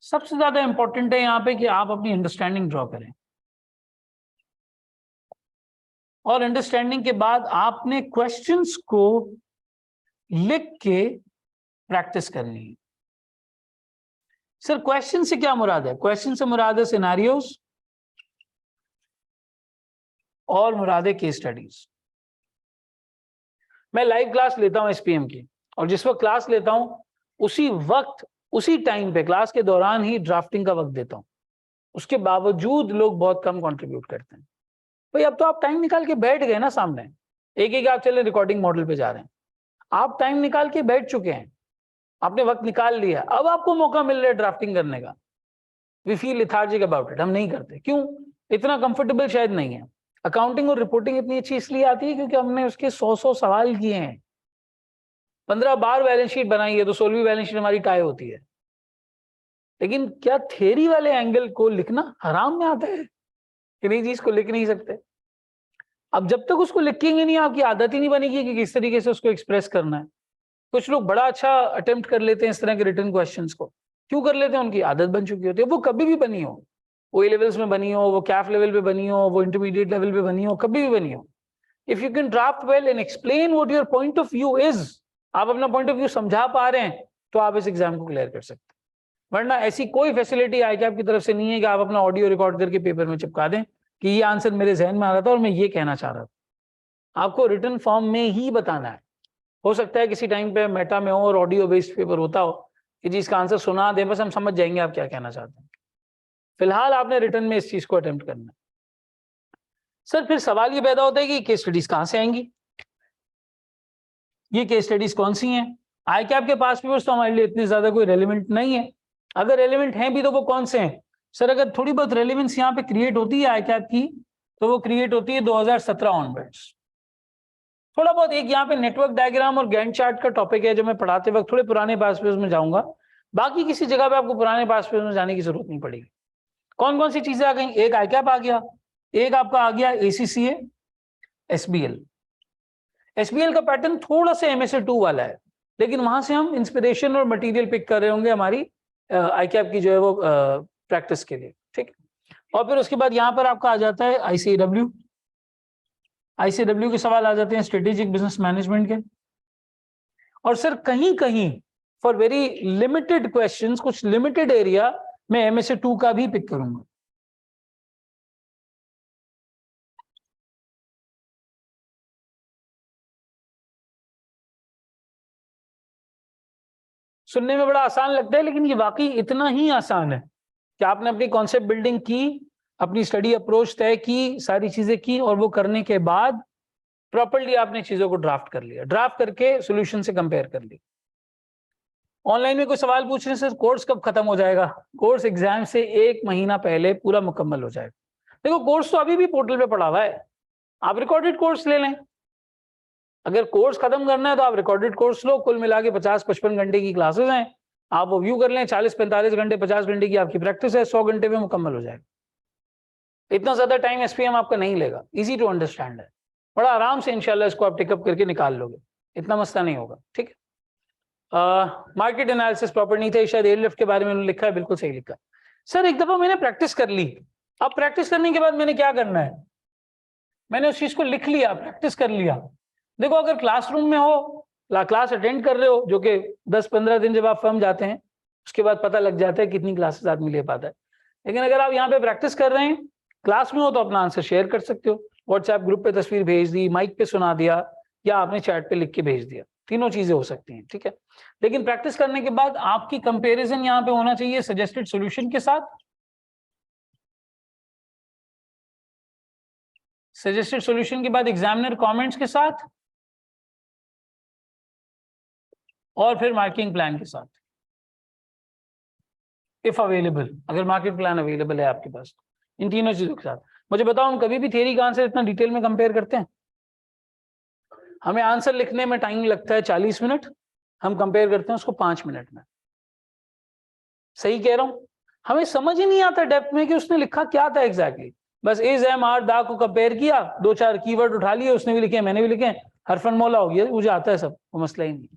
सबसे ज्यादा इंपॉर्टेंट है यहाँ पे कि आप अपनी अंडरस्टैंडिंग ड्रॉ करें, और अंडरस्टैंडिंग के बाद आपने क्वेश्चंस को लिख के प्रैक्टिस करनी है। सर क्वेश्चन से क्या मुराद है? क्वेश्चन से मुराद है सिनेरियोज और मुराद है केस स्टडीज। मैं लाइव क्लास लेता हूं एसपीएम की, और जिस वक्त क्लास लेता हूं उसी वक्त, उसी टाइम पे, क्लास के दौरान ही ड्राफ्टिंग का वक्त देता हूं। उसके बावजूद लोग बहुत कम कंट्रीब्यूट करते हैं। भाई अब तो आप टाइम निकाल के बैठ गए ना सामने, एक आप चले रिकॉर्डिंग मॉडल पे जा रहे हैं, आप टाइम निकाल के बैठ चुके हैं, आपने वक्त निकाल लिया, अब आपको मौका मिल रहा है ड्राफ्टिंग करने का। We feel lethargic about it, हम नहीं करते। क्यों? इतना कंफर्टेबल शायद नहीं है। अकाउंटिंग और रिपोर्टिंग इतनी अच्छी इसलिए आती है क्योंकि हमने उसके 100 सवाल किए हैं, 15 बार बैलेंस शीट बनाई है, तो 16वीं बैलेंस शीट हमारी टाई होती है। लेकिन क्या थ्योरी वाले एंगल को लिखना हराम में आता है? किन्हीं चीज को लिख नहीं सकते। अब जब तक उसको लिखेंगे नहीं, आपकी आदत ही नहीं बनेगी कि किस तरीके से उसको एक्सप्रेस करना है। कुछ लोग बड़ा अच्छा अटेम्प्ट कर लेते हैं इस तरह के रिटन क्वेश्चंस को, क्यों कर लेते हैं? उनकी आदत बन चुकी होती है। वो कभी भी बनी हो, वो ए लेवल्स में बनी हो, वो कैफ लेवल पे बनी हो, वो इंटरमीडिएट लेवल पे बनी हो, कभी भी बनी हो, if you can draft well and explain what your point of view is, आप अपना पॉइंट ऑफ व्यू समझा पा रहे हैं, तो आप इस एग्जाम को क्लियर कर सकते हैं। वरना ऐसी कोई फैसिलिटी ICAP की तरफ से नहीं है कि आप अपना ऑडियो रिकॉर्ड करके पेपर में चिपका दें कि ये आंसर मेरे जहन में आ रहा था और मैं ये कहना चाह रहा था। आपको रिटन फॉर्म में ही बताना है। हो सकता है किसी टाइम पे मेटा में हो और ऑडियो बेस्ड पेपर होता हो कि जी इसका आंसर सुना दें, बस हम समझ जाएंगे आप क्या कहना चाहते हैं। फिलहाल आपने रिटन में इस चीज को अटेम्प्ट करना है। सर फिर सवाल ये पैदा होता है कि केस स्टडीज कहां से आएंगी, ये केस स्टडीज कौन सी हैं? ICAP के पास पेपर्स तो हमारे लिए इतने ज्यादा कोई रेलिवेंट नहीं है। अगर रेलिवेंट हैं भी तो वो कौन से हैं? सर अगर थोड़ी बहुत रेलिवेंस यहाँ पे क्रिएट होती है ICAP की, तो वो क्रिएट होती है 2017 ऑनवर्ड्स। थोड़ा बहुत एक यहाँ पे नेटवर्क डायग्राम और गैंट चार्ट का टॉपिक है जो मैं पढ़ाते वक्त थोड़े पुराने पास पेपर्स में जाऊंगा, बाकी किसी जगह पे आपको पुराने पास पेपर्स में जाने की जरूरत नहीं पड़ेगी। कौन कौन सी चीजें आ गई? एक ICAP आ गया, एक आपका आ गया ACCA SBL। SBL का पैटर्न थोड़ा सा MSA 2 वाला है, लेकिन वहां से हम इंस्पिरेशन और मटेरियल पिक कर रहे होंगे हमारी ICAP की जो है वो प्रैक्टिस के लिए, ठीक। और फिर उसके बाद यहाँ पर आपका आ जाता है ICAW के सवाल आ जाते हैं स्ट्रेटेजिक बिजनेस मैनेजमेंट के। और सर कहीं कहीं फॉर वेरी लिमिटेड क्वेश्चंस, कुछ लिमिटेड एरिया में MSA 2 का भी पिक करूंगा। सुनने में बड़ा आसान लगता है, लेकिन ये वाकई इतना ही आसान है कि आपने अपनी कॉन्सेप्ट बिल्डिंग की, अपनी स्टडी अप्रोच तय की, सारी चीजें की, और वो करने के बाद प्रॉपर्ली आपने चीजों को ड्राफ्ट कर लिया, ड्राफ्ट करके सॉल्यूशन से कंपेयर कर लिया। ऑनलाइन में कोई सवाल पूछ रहे हैं सर कोर्स कब खत्म हो जाएगा? कोर्स एग्जाम से 1 महीना पहले पूरा मुकम्मल हो जाएगा। देखो कोर्स तो अभी भी पोर्टल पे पड़ा हुआ है, आप रिकॉर्डेड कोर्स ले लें। अगर कोर्स खत्म करना है तो आप रिकॉर्डेड कोर्स लो, कुल मिला के 50-55 घंटे की क्लासेस हैं, आप वो व्यू कर लें। 40-45 घंटे 50 घंटे की आपकी प्रैक्टिस है, 100 घंटे में मुकम्मल हो जाएगा। इतना ज्यादा टाइम SPM आपका नहीं लेगा, इजी टू अंडरस्टैंड है, बड़ा आराम से इंशाल्लाह इसको आप टेकअप करके निकाल लोगे, इतना मसला नहीं होगा, ठीक है। मार्केट एनालिसिस प्रॉपर नहीं थे, शायद एयरलिफ्ट के बारे में लिखा है, बिल्कुल सही लिखा। सर एक दफा मैंने प्रैक्टिस कर ली, अब प्रैक्टिस करने के बाद मैंने क्या करना है? मैंने उस चीज को लिख लिया, प्रैक्टिस कर लिया। देखो अगर क्लासरूम में हो, क्लास अटेंड कर रहे हो, जो कि 10-15 दिन जब आप फर्म जाते हैं उसके बाद पता लग जाता है कितनी क्लासेस आदमी ले पाता है। लेकिन अगर आप यहाँ पे प्रैक्टिस कर रहे हैं, क्लास में हो, तो अपना आंसर शेयर कर सकते हो। व्हाट्सएप ग्रुप पे तस्वीर भेज दी, माइक पे सुना दिया, या आपने चैट पे लिख के भेज दिया, तीनों चीजें हो सकती हैं, ठीक है। लेकिन प्रैक्टिस करने के बाद आपकी कंपैरिजन यहाँ पे होना चाहिए सजेस्टेड सॉल्यूशन के साथ, सजेस्टेड सॉल्यूशन के बाद एग्जामिनर कमेंट्स के साथ, और फिर मार्किंग प्लान के साथ, इफ अवेलेबल, अगर मार्किंग प्लान अवेलेबल है आपके पास, इन तीनों चीजों के साथ। मुझे बताओ हम कभी भी थियरी का आंसर इतना डिटेल में कंपेयर करते हैं? हमें आंसर लिखने में टाइम लगता है 40 मिनट, हम कंपेयर करते हैं उसको 5 मिनट में। सही कह रहा हूं? हमें समझ ही नहीं आता डेप्थ में कि उसने लिखा क्या था एग्जैक्टली। बस इज एम आर दा को कंपेयर किया, 2-4 कीवर्ड उठा लिए, उसने भी लिखे मैंने भी लिखे, हरफन मौला हो गया, मुझे आता है सब, वो मसला ही नहीं।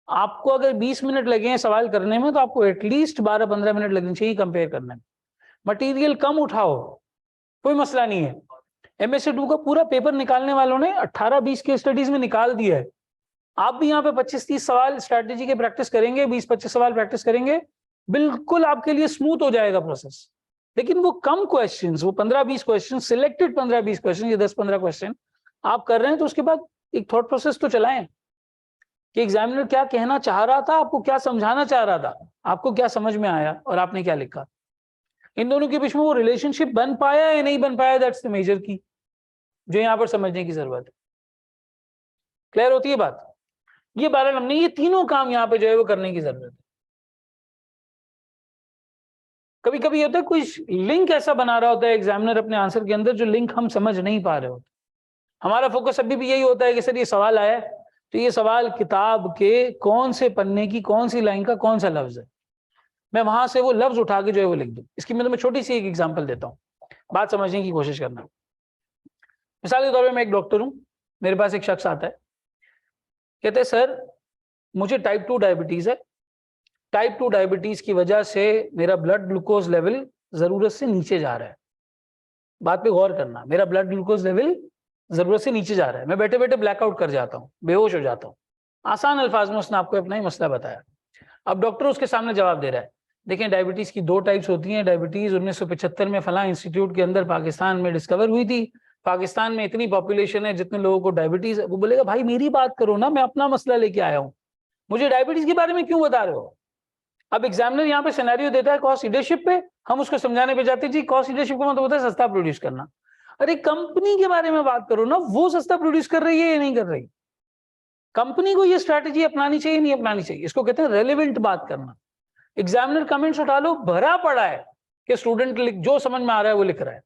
आपको अगर 20 मिनट लगे हैं सवाल करने में, तो आपको एटलीस्ट 12-15 मिनट लगने चाहिए कंपेयर करने में। मटेरियल कम उठाओ, कोई मसला नहीं है। MSA 2 का पूरा पेपर निकालने वालों ने 18-20 के स्टडीज में निकाल दिया है। आप भी यहाँ पे 25-30 सवाल स्ट्रैटेजी के प्रैक्टिस करेंगे, 20-25 सवाल प्रैक्टिस करेंगे, बिल्कुल आपके लिए स्मूथ हो जाएगा प्रोसेस। लेकिन वो कम क्वेश्चंस, वो 15-20 क्वेश्चन, सिलेक्टेड 15-20 क्वेश्चन, ये 10-15 क्वेश्चन आप कर रहे हैं, तो उसके बाद एक थॉट प्रोसेस तो चलाएं कि एग्जामिनर क्या कहना चाह रहा था, आपको क्या समझाना चाह रहा था, आपको क्या समझ में आया और आपने क्या लिखा। इन दोनों के बीच में वो रिलेशनशिप बन पाया या नहीं बन पाया, दैट्स द मेजर की, जो यहाँ पर समझने की जरूरत है। क्लियर होती है बात? ये 12 हमने ये तीनों काम यहाँ पे जो है वो करने की जरूरत है। कभी कभी होता है कोई लिंक ऐसा बना रहा होता है एग्जामिनर अपने आंसर के अंदर, जो लिंक हम समझ नहीं पा रहे होते। हमारा फोकस अभी भी यही होता है कि सर ये सवाल आया है, तो ये सवाल किताब के कौन से पन्ने की कौन सी लाइन का कौन सा लफ्ज है, मैं वहां से वो लफ्ज उठा के जो है वो लिख दूं। इसकी मैं तुम्हें छोटी सी एक एग्जांपल देता हूँ। बात समझने की कोशिश करना। मिसाल के तौर पे मैं एक डॉक्टर हूं, मेरे पास एक शख्स आता है, कहते हैं सर मुझे टाइप 2 डायबिटीज है, टाइप 2 डायबिटीज की वजह से मेरा ब्लड ग्लूकोज लेवल जरूरत से नीचे जा रहा है। बात पे गौर करना, मेरा ब्लड ग्लूकोज लेवल जरूरत से नीचे जा रहा है, मैं बैठे बैठे ब्लैकआउट कर जाता हूँ, बेहोश हो जाता हूँ। आसान अल्फाज में उसने आपको अपना ही मसला बताया। अब डॉक्टर उसके सामने जवाब दे रहा है, देखें डायबिटीज की 2 टाइप्स होती हैं, डायबिटीज 1975 में फला इंस्टीट्यूट के अंदर पाकिस्तान में डिस्कवर हुई थी, पाकिस्तान में इतनी पॉपुलेशन है जितने लोगों को डायबिटीज है। वो बोलेगा भाई मेरी बात करो ना, मैं अपना मसला लेके आया हूँ, मुझे डायबिटीज के बारे में क्यों बता रहे हो। अब एग्जामिनर यहाँ पे सिनेरियो देता है कॉस्ट लीडरशिप पे, हम उसको समझाने पे जाते हैं जी कॉस्ट लीडरशिप का मतलब होता है सस्ता प्रोड्यूस करना। अरे कंपनी के बारे में बात करो ना, वो सस्ता प्रोड्यूस कर रही है या नहीं कर रही, कंपनी को ये स्ट्रैटेजी अपनानी चाहिए नहीं अपनानी चाहिए, इसको कहते हैं रेलेवेंट बात करना। एग्जामिनर कमेंट्स उठा लो, भरा पड़ा है कि स्टूडेंट जो समझ में आ रहा है वो लिख रहा है।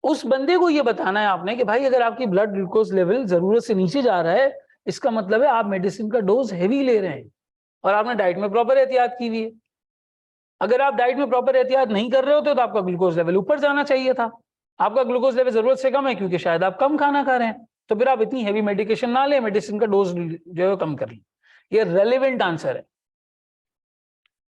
उस बंदे को ये बताना है आपने कि भाई अगर आपकी ब्लड ग्लूकोज लेवल जरूरत से नीचे जा रहा है, इसका मतलब है आप मेडिसिन का डोज हैवी ले रहे हैं और आपने डाइट में प्रॉपर एहतियात की हुई है। अगर आप डाइट में प्रॉपर एहतियात नहीं कर रहे होते तो आपका ग्लूकोज लेवल ऊपर जाना चाहिए था, आपका ग्लूकोज लेवल जरूरत से कम है क्योंकि शायद आप कम खाना खा रहे हैं, तो फिर आप इतनी हैवी मेडिकेशन ना लें, मेडिसिन का डोज जो है कम कर लें। ये रेलेवेंट आंसर है,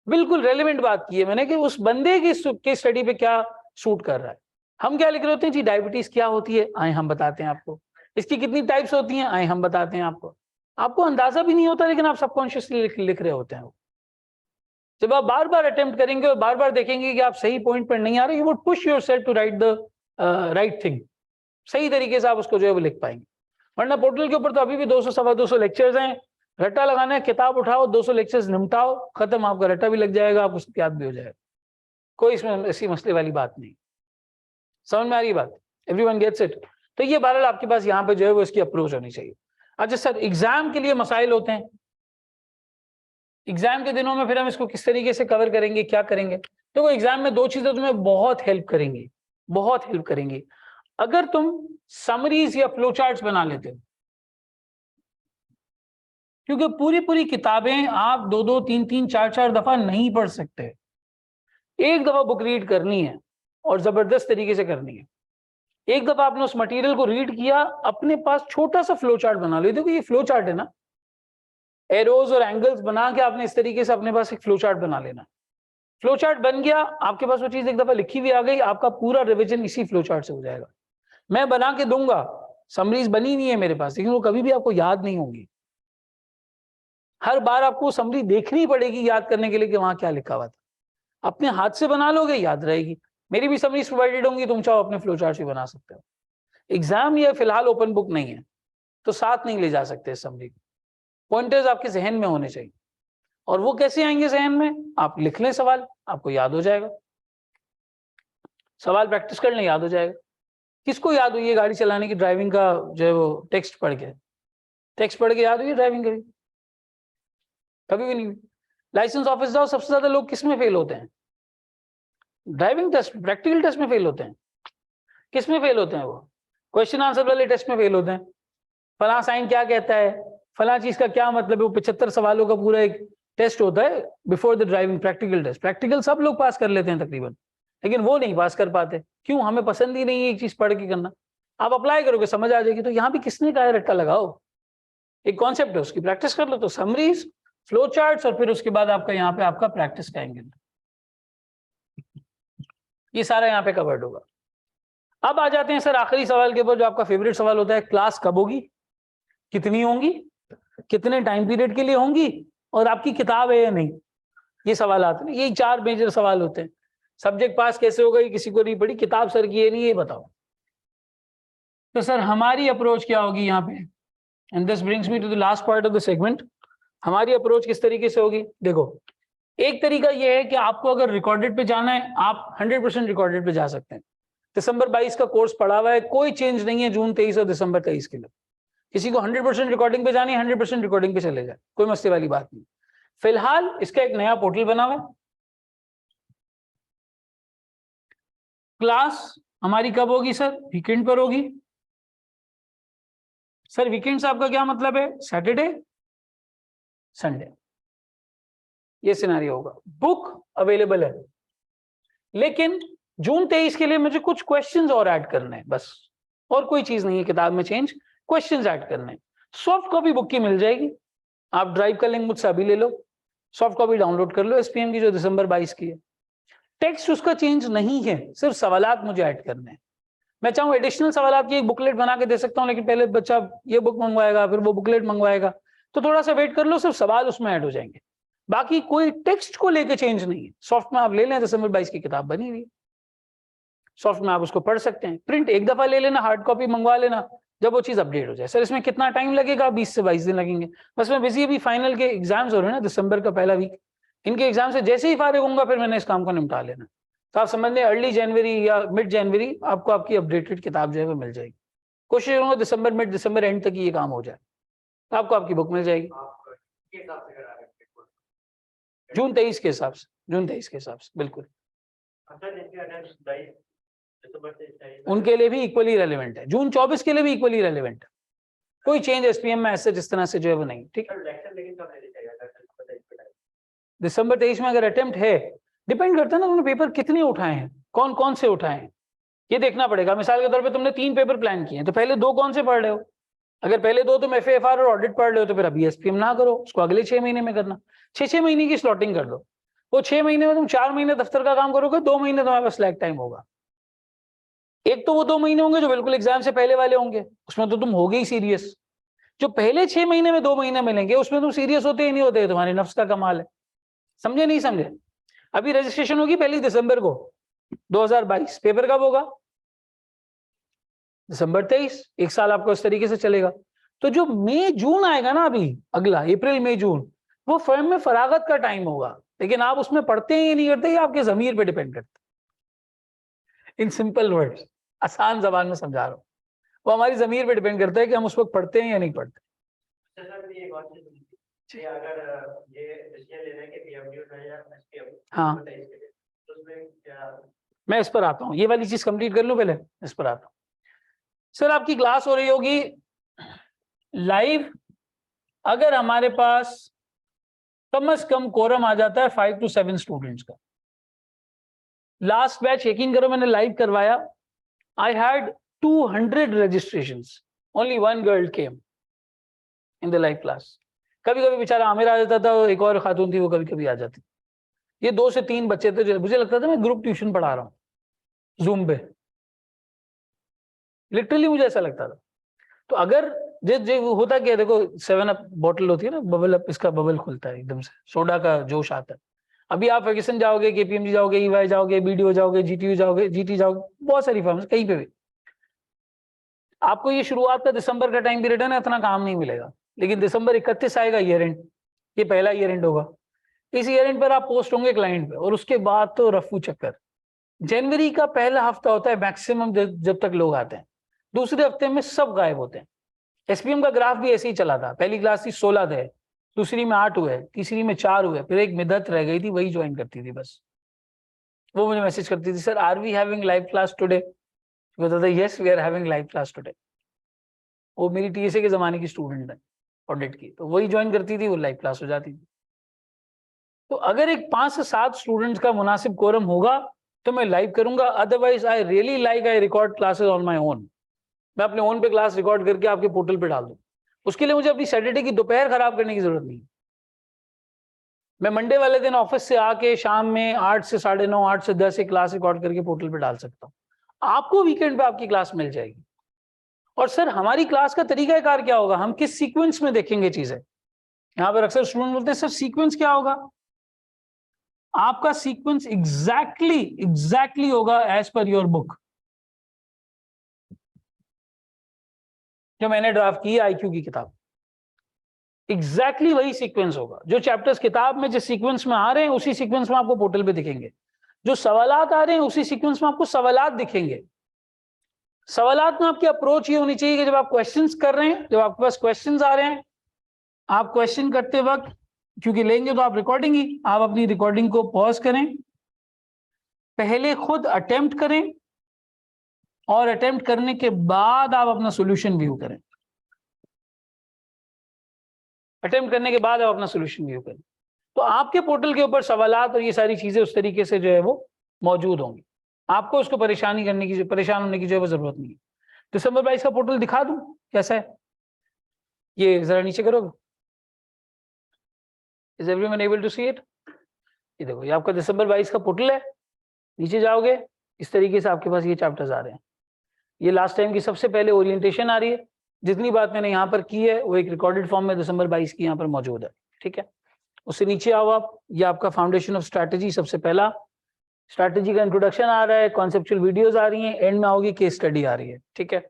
बिल्कुल रेलेवेंट बात की है मैंने कि उस बंदे की स्टडी पे क्या सूट कर रहा है। हम क्या लिख रहे होते हैं जी डायबिटीज क्या होती है, आए हम बताते हैं आपको, इसकी कितनी टाइप्स होती हैं, आए हम बताते हैं आपको। आपको अंदाजा भी नहीं होता लेकिन आप सबकॉन्शियसली लिख रहे होते हैं। जब आप बार बार अटेम्प्ट करेंगे और बार बार देखेंगे कि आप सही पॉइंट पर नहीं आ रहे, you would push yourself to write the right thing, सही तरीके से आप उसको जो है वो लिख पाएंगे। वरना पोर्टल के ऊपर तो अभी भी 200 सवा 200 लेक्चर्स हैं, रट्टा लगाना है, किताब उठाओ 200 लेक्चर्स निपटाओ, खत्म, आपका रट्टा भी लग जाएगा, आपको याद भी हो जाएगा, कोई इसमें ऐसी मसले वाली बात नहीं। समझ में आ रही बात, एवरीवन गेट्स इट। तो ये बहरहाल आपके पास यहाँ पे जो है वो इसकी अप्रोच होनी चाहिए। अच्छा सर एग्जाम के लिए मसाइल होते हैं, एग्जाम के दिनों में फिर हम इसको किस तरीके से कवर करेंगे, क्या करेंगे। तो एग्जाम में 2 चीजें तुम्हें बहुत हेल्प करेंगी, बहुत हेल्प करेंगी। अगर तुम समरीज या फ्लो चार्ट्स बना लेते हो, क्योंकि पूरी पूरी किताबें आप 2-2, 3-3, 4-4 दफा नहीं पढ़ सकते, एक दफा बुक रीड करनी है और जबरदस्त तरीके से करनी है। एक दफा आपने उस मटेरियल को रीड किया, अपने पास छोटा सा फ्लो चार्ट बना लो। देखो ये फ्लो चार्ट है ना, एरोज और एंगल्स बना के आपने इस तरीके से अपने पास एक फ्लो चार्ट बना लेना। फ्लो चार्ट बन गया, आपके पास वो चीज एक दफा लिखी हुई आ गई, आपका पूरा रिवीजन इसी फ्लो चार्ट से हो जाएगा। मैं बना के दूंगा, समरीज बनी नहीं है मेरे पास, लेकिन वो कभी भी आपको याद नहीं होंगी। हर बार आपको समरी देखनी पड़ेगी याद करने के लिए कि वहां क्या लिखा हुआ था। अपने हाथ से बना लोगे याद रहेगी। मेरी भी समरीज प्रोवाइडेड होंगी, तुम चाहो अपने फ्लो चार्ट भी बना सकते हो। एग्जाम ये फिलहाल ओपन बुक नहीं है तो साथ नहीं ले जा सकते समरी को, पॉइंटर्स आपके जहन में होने चाहिए। और वो कैसे आएंगे जहन में, आप लिख लें सवाल, आपको याद हो जाएगा, सवाल प्रैक्टिस कर लें, याद हो जाएगा। किसको याद हुई है गाड़ी चलाने की, ड्राइविंग का जो है वो टेक्स्ट पढ़ के याद हुई है ड्राइविंग कभी? कभी भी नहीं। लाइसेंस ऑफिस जाओ, सबसे ज्यादा लोग किस में फेल होते हैं? ड्राइविंग टेस्ट, प्रैक्टिकल टेस्ट में फेल होते हैं। किस में फेल होते हैं? वो क्वेश्चन आंसर वाले टेस्ट में फेल होते हैं। फला साइन क्या कहता है, फला चीज का क्या मतलब है, वो 75 सवालों का पूरा एक टेस्ट होता है before the driving, practical test. Practical सब लोग पास कर लेते हैं तकरीबन, लेकिन वो नहीं पास कर पाते। क्यों? हमें पसंद ही नहीं है एक चीज पढ़ के करना। आप अप्लाई करोगे समझ आ जाएगी। तो यहाँ भी किसने कहा है रट्टा लगाओ, एक कॉन्सेप्ट है उसकी प्रैक्टिस कर लो। तो समरीज, फ्लो चार्ट्स और फिर उसके बाद आपका यहाँ पे आपका प्रैक्टिस का एंगल, ये सारा यहाँ पे कवर्ड होगा। अब आ जाते हैं सर आखिरी सवाल के ऊपर, जो आपका फेवरेट सवाल होता है, क्लास कब होगी, कितनी होंगी, कितने टाइम पीरियड के लिए होंगी, और आपकी किताब है या नहीं। ये सवाल आते हैं, यही 4 मेजर सवाल होते हैं। सब्जेक्ट पास कैसे होगा ये किसी को नहीं पड़ी, किताब सर की है नहीं, ये बताओ। तो सर हमारी अप्रोच क्या होगी यहाँ पे, and this brings me to the last part of the segment. हमारी अप्रोच किस तरीके से होगी? देखो, एक तरीका ये है कि आपको अगर रिकॉर्डेड पे जाना है, आप 100% रिकॉर्डेड पे जा सकते हैं। दिसंबर 22 का कोर्स पड़ा हुआ है, कोई चेंज नहीं है जून 23 और दिसंबर 23 के लिए। किसी को 100% रिकॉर्डिंग पे जानी है, 100% रिकॉर्डिंग पे चले जाए, कोई मसले वाली बात नहीं। फिलहाल इसका एक नया पोर्टल बना हुआ है। क्लास हमारी कब होगी सर? वीकेंड पर होगी। सर वीकेंड से आपका क्या मतलब है? सैटरडे संडे, ये सिनेरियो होगा। बुक अवेलेबल है, लेकिन जून 23 के लिए मुझे कुछ क्वेश्चंस और ऐड करने हैं बस, और कोई चीज नहीं है किताब में चेंज, क्वेश्चंस ऐड करने हैं। सॉफ्ट कॉपी बुक की मिल जाएगी, आप ड्राइव का लिंक मुझसे अभी ले लो, सॉफ्ट कॉपी डाउनलोड कर लो एसपीएम की जो दिसंबर 22 की है। टेक्स्ट उसका चेंज नहीं है, सिर्फ सवालात मुझे ऐड करने हैं। मैं चाहूँ एडिशनल सवालात की एक बुकलेट बना के दे सकता हूँ, लेकिन पहले बच्चा ये बुक मंगवाएगा फिर वो बुकलेट मंगवाएगा, तो थोड़ा सा वेट कर लो, सिर्फ सवाल उसमें ऐड हो जाएंगे। बाकी कोई टेक्स्ट को लेके चेंज नहीं है। सॉफ्ट में आप ले लें, दिसंबर 22 की किताब बनी हुई है, सॉफ्ट में आप उसको पढ़ सकते हैं। प्रिंट एक दफा ले लेना, हार्ड कॉपी मंगवा लेना जब वो चीज अपडेट हो जाए। सर इसमें कितना टाइम लगेगा? 20 से 22 दिन लगेंगे। बस मैं बिजी, अभी फाइनल के एग्जाम्स हो रहे हैं ना, दिसंबर का पहला वीक, इनके एग्जाम से जैसे ही फारिग होऊंगा फिर मैंने इस काम को निपटा लेना। तो आप समझ लें अर्ली जनवरी या मिड जनवरी आपको आपकी अपडेटेड किताब जो है वो मिल जाएगी। कोशिश करूंगा दिसंबर मिड दिसंबर एंड तक ये काम हो जाए, तो आपको आपकी बुक मिल जाएगी। जून 23 के हिसाब से, जून 23 के हिसाब से बिल्कुल उनके लिए भी इक्वली रेलिवेंट है, जून 24 के लिए भी इक्वली रेलिवेंट है। कोई चेंज एसपीएम में ऐसे जिस तरह से जो है वो नहीं। ठीक, दिसंबर 23 में अगर अटेम्प्ट है, डिपेंड करता है ना तुमने पेपर कितने उठाए हैं, कौन कौन से उठाए हैं, ये देखना पड़ेगा। मिसाल के तौर पे तुमने 3 पेपर प्लान किए हैं, तो पहले 2 कौन से पढ़ रहे हो? अगर पहले 2 तुम एफएफआर और ऑडिट पढ़ रहे हो तो फिर अभी एसपीएम ना करो, उसको अगले 6 महीने में करना। 6 महीने की स्लॉटिंग कर दो, वो 6 महीने में तुम 4 महीने दफ्तर का काम करोगे, 2 महीने तुम्हारे पास स्लैक टाइम होगा। एक तो वो 2 महीने होंगे जो बिल्कुल एग्जाम से पहले वाले होंगे, उसमें तो तुम होगे ही सीरियस। जो पहले 6 महीने में 2 महीने मिलेंगे उसमें तुम सीरियस होते ही नहीं होते, तुम्हारे नफ्स का कमाल है। समझे नहीं समझे? अभी रजिस्ट्रेशन होगी 1 दिसंबर को 2022, पेपर कब होगा? दिसंबर 23। एक साल आपको इस तरीके से चलेगा। तो जो मई जून आएगा ना, अभी अगला अप्रैल मई जून, वो फर्म में फरागत का टाइम होगा, लेकिन आप उसमें पढ़ते हैं या नहीं करते, ये आपके जमीर पे डिपेंड करता है। इन सिंपल वर्ड्स, आसान जबान में समझा रहा हूँ, वो हमारी जमीर पे डिपेंड करता है कि हम उस वक्त पढ़ते हैं या नहीं पढ़ते। हाँ, मैं इस पर आता हूँ, ये वाली चीज कंप्लीट कर लूं पहले, इस पर आता हूँ। सर आपकी क्लास हो रही होगी लाइव, अगर हमारे पास कम से कम कोरम आ जाता है 5 to 7 स्टूडेंट्स का। लास्ट बैच यकीन करो मैंने लाइव करवाया, I had 200 registrations, only 1 girl came in the live class। कभी कभी बेचारा आमिर आ जाता था, एक और खातून थी वो कभी कभी आ जाती। ये 2 से 3 बच्चे थे, जो मुझे लगता था मैं ग्रुप ट्यूशन पढ़ा रहा हूँ जूम पे, लिटरली मुझे ऐसा लगता था। तो अगर जो होता क्या, देखो 7 अप बॉटल होती है ना, बबल अप, इसका बबल खुलता है एकदम से, सोडा का जोश आता है। अभी आप फर्ग्यूसन जाओगे, केपीएमजी जाओगे, ईवाई जाओगे, बीडीओ जाओगे, जीटीयू जाओगे, जीटी जाओगे, बहुत सारी फर्म्स कहीं पे भी, आपको ये शुरुआत का दिसंबर का टाइम पीरियड है ना, इतना काम नहीं मिलेगा। लेकिन दिसंबर 31 आएगा ईयर एंड, ये पहला ईयर एंड होगा, इस ईयर एंड पर आप पोस्ट होंगे क्लाइंट पे, और उसके बाद तो रफू चक्कर। जनवरी का पहला हफ्ता होता है मैक्सिमम जब तक लोग आते हैं, दूसरे हफ्ते में सब गायब होते हैं। एसपीएम का ग्राफ भी ऐसे ही चला था, पहली क्लास थी 16 थे, दूसरी में 8 हुए, तीसरी में 4 हुए, फिर एक मिदत रह गई थी, वही ज्वाइन करती थी बस। वो मुझे मैसेज करती थी, sir are we having live class today? कहता था yes we are having live class today. वो मेरी टीएसए के जमाने की स्टूडेंट है ऑडिट की, तो वही ज्वाइन करती थी, वो लाइव क्लास हो जाती थी। तो अगर एक 5 से 7 स्टूडेंट्स का मुनासिब कोरम होगा तो मैं लाइव करूंगा, otherwise I really like I record classes on my own. मैं अपने ओन पे क्लास रिकॉर्ड करके आपके पोर्टल पे डाल दूं, उसके लिए मुझे अपनी सैटरडे की दोपहर खराब करने की जरूरत नहीं। मैं मंडे वाले दिन ऑफिस से आके शाम में 8 से 9:30, 8 से 10 एक क्लास रिकॉर्ड करके पोर्टल पे डाल सकता हूँ, आपको वीकेंड पे आपकी क्लास मिल जाएगी। और सर हमारी क्लास का तरीकाकार क्या होगा, हम किस सीक्वेंस में देखेंगे चीजें? यहाँ पर अक्सर स्टूडेंट बोलते हैं सर सीक्वेंस क्या होगा? आपका सीक्वेंस एग्जैक्टली होगा एज पर योर बुक, जो मैंने ड्राफ्ट की है आईक्यू की किताब, एग्जैक्टली वही सीक्वेंस होगा। जो चैप्टर्स किताब में जिस सीक्वेंस में आ रहे हैं उसी सीक्वेंस में आपको पोर्टल पे दिखेंगे, जो सवालात आ रहे हैं उसी सीक्वेंस में आपको सवालात दिखेंगे। सवालात में आपकी अप्रोच ये होनी चाहिए कि जब आप क्वेश्चंस कर रहे हैं, जब आपके पास क्वेश्चंस आ रहे हैं, आप क्वेश्चन करते वक्त, क्योंकि लेंगे तो आप रिकॉर्डिंग ही, आप अपनी रिकॉर्डिंग को पॉज करें, पहले खुद अटेम्प्ट करें, और अटेम्प्ट करने के बाद आप अपना सॉल्यूशन व्यू करें। अटेम्प्ट करने के बाद आप अपना सॉल्यूशन व्यू करें, तो आपके पोर्टल के ऊपर सवालात और ये सारी चीजें उस तरीके से जो है वो मौजूद होंगी। आपको उसको परेशान होने की जो है वो जरूरत नहीं है। दिसंबर 22 का पोर्टल दिखा दूं कैसा है, ये जरा नीचे करोगे, is everyone able to see it? ये देखो, ये आपका दिसंबर 22 का पोर्टल है, नीचे जाओगे इस तरीके से आपके पास ये चैप्टर्स आ रहे हैं। ये लास्ट टाइम की सबसे पहले ओरिएंटेशन आ रही है, जितनी बात मैंने यहाँ पर की है वो एक रिकॉर्डेड फॉर्म में दिसंबर 22 की यहाँ पर मौजूद है, ठीक है। उससे नीचे आओ आप, ये आपका फाउंडेशन ऑफ स्ट्रैटेजी, सबसे पहला स्ट्रैटेजी का इंट्रोडक्शन आ रहा है, कॉन्सेप्चुअल वीडियोस आ रही हैं, एंड में आओगी केस स्टडी आ रही है, ठीक है।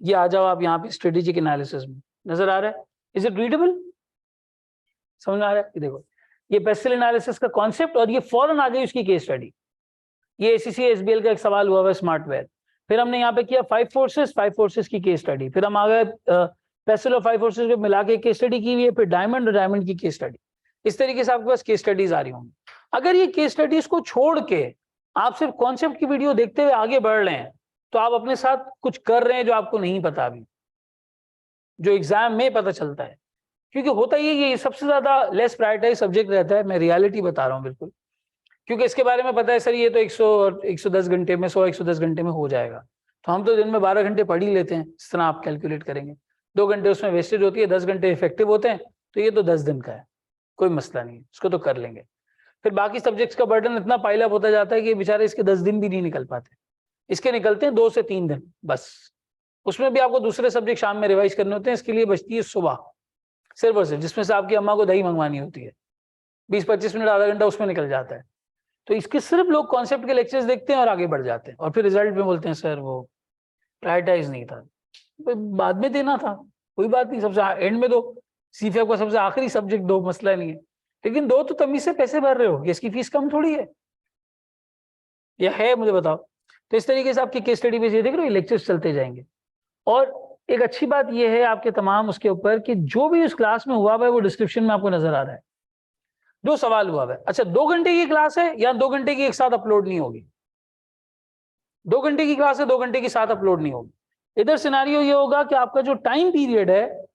ये आ जाओ आप यहाँ पे स्ट्रेटेजिक एनालिसिस में, नजर आ रहा है? Is it readable? समझ में आ रहा है? ये देखो, ये पेस्टल एनालिसिस का कॉन्सेप्ट, और ये फौरन आ गई उसकी केस स्टडी। ये एसीसी एसबीएल का एक सवाल हुआ है स्मार्टवेयर, फिर हमने यहाँ पे किया 5 फोर्सेस की केस स्टडी, फिर हम आ गए पेस्टल और 5 फोर्सेस को मिला के केस स्टडी की हुई है, फिर डायमंड और डायमंड की केस स्टडी। इस तरीके से आपके पास केस स्टडीज आ रही होंगी। अगर ये केस स्टडीज को छोड़ के आप सिर्फ कॉन्सेप्ट की वीडियो देखते हुए आगे बढ़ रहे हैं, तो आप अपने साथ कुछ कर रहे हैं जो आपको नहीं पता अभी, जो एग्जाम में पता चलता है। क्योंकि होता ये सबसे ज्यादा लेस प्रायोरिटाइज सब्जेक्ट रहता है, मैं रियलिटी बता रहा हूँ बिल्कुल, क्योंकि इसके बारे में पता है सर ये तो 100 और 110 घंटे में 100-110 घंटे में हो जाएगा, तो हम तो दिन में 12 घंटे पढ़ ही लेते हैं। इस तरह आप कैलकुलेट करेंगे, 2 घंटे उसमें वेस्टेज होती है, 10 घंटे इफेक्टिव होते हैं, तो ये तो 10 दिन का है, कोई मसला नहीं है, इसको तो कर लेंगे। फिर बाकी सब्जेक्ट्स का बर्डन इतना पाइलअप होता जाता है कि बेचारे इसके 10 दिन भी नहीं निकल पाते, इसके निकलते हैं 2 से 3 दिन बस। उसमें भी आपको दूसरे सब्जेक्ट शाम में रिवाइज करने होते हैं, इसके लिए बचती है सुबह सिर्फ और सिर्फ, जिसमें से आपकी अम्मा को दही मंगवानी होती है, 20-25 मिनट आधा घंटा उसमें निकल जाता है। तो इसके सिर्फ लोग कॉन्सेप्ट के लेक्चर्स देखते हैं और आगे बढ़ जाते हैं, और फिर रिजल्ट में बोलते हैं सर वो प्रायोरिटाइज नहीं था, बाद में देना था, कोई बात नहीं, सबसे एंड में दो, सीफेप का सबसे आखिरी सब्जेक्ट दो, मसला नहीं है, लेकिन दो तो तमीज से पैसे भर रहे हो, इसकी फीस कम थोड़ी है, या है मुझे बताओ। तो इस तरीके से आपकी केस स्टडी पे ये देख रहे हो, लेक्चर्स चलते जाएंगे। और एक अच्छी बात यह है आपके तमाम उसके ऊपर कि जो भी उस क्लास में हुआ है वो डिस्क्रिप्शन में आपको नजर आ रहा है। 2 सवाल हुआ है, अच्छा 2 घंटे की क्लास है या 2 घंटे की एक साथ अपलोड नहीं होगी? 2 घंटे की क्लास है, 2 घंटे की साथ अपलोड नहीं होगी। इधर सिनारियो ये होगा कि आपका जो टाइम पीरियड है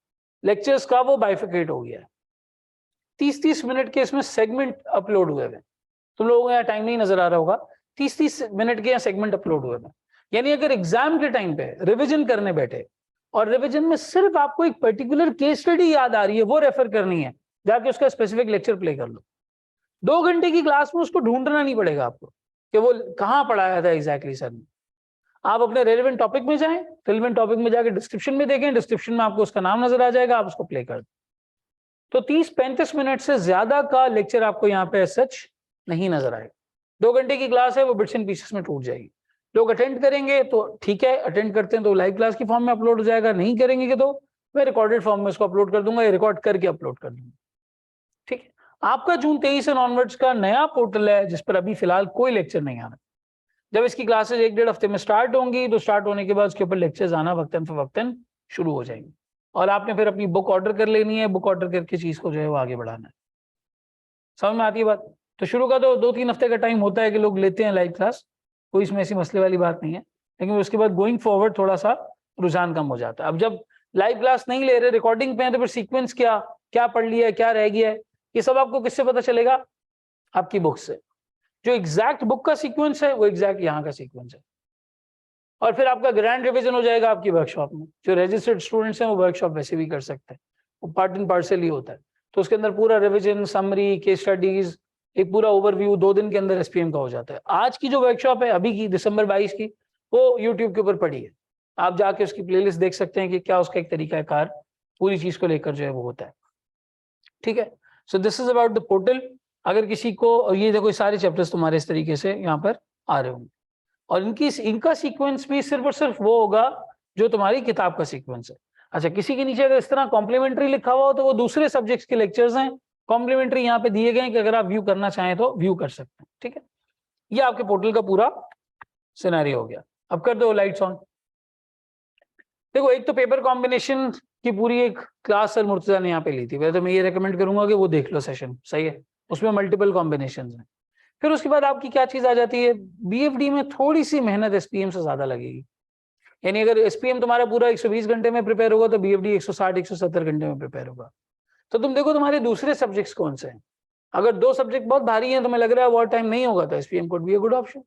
लेक्चर्स का वो बाइफिकेट हो गया है, 30-30 मिनट के इसमें सेगमेंट अपलोड हुए हैं। तुम लोगों को यहाँ टाइम नहीं नजर आ रहा होगा, 30-30 मिनट के यहाँ सेगमेंट अपलोड हुए हैं। यानी अगर एग्जाम के टाइम पे रिविजन करने बैठे और रिविजन में सिर्फ आपको एक पर्टिकुलर केस स्टडी याद आ रही है, वो रेफर करनी है, जाके उसका स्पेसिफिक लेक्चर प्ले कर लो। 2 घंटे की क्लास में उसको ढूंढना नहीं पड़ेगा आपको कि वो कहाँ पढ़ाया था एग्जैक्टली सर ने। आप अपने रेलेवेंट टॉपिक में जाएं, रेलेवेंट टॉपिक में जाके डिस्क्रिप्शन में देखें, डिस्क्रिप्शन में आपको उसका नाम नजर आ जाएगा, आप उसको प्ले कर दो। तो 30-35 मिनट से ज्यादा का लेक्चर आपको यहाँ पे सच नहीं नजर आएगा। 2 घंटे की क्लास है, वो बिट्स एंड पीसेस में टूट जाएगी। लोग अटेंड करेंगे तो ठीक है, अटेंड करते हैं तो लाइव क्लास की फॉर्म में अपलोड हो जाएगा, नहीं करेंगे कि तो मैं रिकॉर्डेड फॉर्म में उसको अपलोड कर दूंगा या रिकॉर्ड करके अपलोड कर दूंगा, ठीक है। आपका जून 23 से ऑनवर्ड्स का नया पोर्टल है जिस पर अभी फिलहाल कोई लेक्चर नहीं आ रहा। जब इसकी क्लासेस 1-1.5 हफ्ते में स्टार्ट होंगी तो स्टार्ट होने के बाद उसके ऊपर लेक्चर्स आना वक्तन फवक्तन शुरू हो जाएंगे, और आपने फिर अपनी बुक ऑर्डर कर लेनी है, बुक ऑर्डर करके चीज को जो है वो आगे बढ़ाना है। समझ में आती है बात? तो शुरू का तो 2-3 हफ्ते का टाइम होता है कि लोग लेते हैं लाइव क्लास, कोई इसमें ऐसी मसले वाली बात नहीं है, लेकिन उसके बाद गोइंग फॉरवर्ड थोड़ा सा रुझान कम हो जाता है। अब जब लाइव क्लास नहीं ले रहे, रिकॉर्डिंग पे हैं, तो फिर सीक्वेंस क्या क्या पढ़ लिया है, क्या रह गया है, ये सब आपको किससे पता चलेगा? आपकी बुक से। जो एग्जैक्ट बुक का सीक्वेंस है वो एग्जैक्ट यहाँ का सीक्वेंस है, और फिर आपका ग्रैंड रिवीजन हो जाएगा आपकी वर्कशॉप में। जो रजिस्टर्ड स्टूडेंट्स हैं वो वर्कशॉप वैसे भी कर सकते हैं, वो पार्ट एंड पार्सल ही होता है। तो उसके अंदर पूरा रिवीजन, समरी, केस स्टडीज, एक पूरा ओवरव्यू 2 दिन के अंदर एसपीएम का हो जाता है। आज की जो वर्कशॉप है अभी की दिसंबर 22 की, वो यूट्यूब के ऊपर पड़ी है, आप जाके उसकी प्लेलिस्ट देख सकते हैं कि क्या उसका एक तरीका कार पूरी चीज को लेकर जो है वो होता है, ठीक है। So this is about the portal. अगर किसी को, ये देखो सारे चैप्टर्स तुम्हारे इस तरीके से यहाँ पर आ रहे होंगे, और इनका सीक्वेंस भी सिर्फ और सिर्फ वो होगा जो तुम्हारी किताब का सीक्वेंस है। अच्छा, किसी के नीचे अगर इस तरह कॉम्प्लीमेंट्री लिखा हुआ हो तो वो दूसरे सब्जेक्ट्स के लेक्चर्स हैं, कॉम्प्लीमेंट्री यहाँ पे दिए गए हैं कि अगर आप व्यू करना चाहें तो व्यू कर सकते हैं, ठीक है। ये आपके पोर्टल का पूरा सिनेरियो हो गया। अब कर दो लाइट्स ऑन। देखो, एक तो पेपर कॉम्बिनेशन की पूरी एक क्लास सर मुर्तजा ने यहाँ पे ली थी, वैसे तो मैं ये रेकमेंड करूंगा कि वो देख लो सेशन, सही है, उसमें मल्टीपल कॉम्बिनेशन हैं। फिर उसके बाद आपकी क्या चीज आ जाती है, बीएफडी में थोड़ी सी मेहनत एसपीएम से ज्यादा लगेगी। यानी अगर एसपीएम तुम्हारा पूरा 120 घंटे में प्रिपेयर होगा तो बीएफडी 160-170 घंटे में प्रिपेयर होगा। तो तुम देखो तुम्हारे दूसरे सब्जेक्ट्स कौन से हैं। अगर 2 सब्जेक्ट बहुत भारी हैं, तुम्हें लग रहा है बहुत टाइम नहीं होगा, तो SPM could be a good option.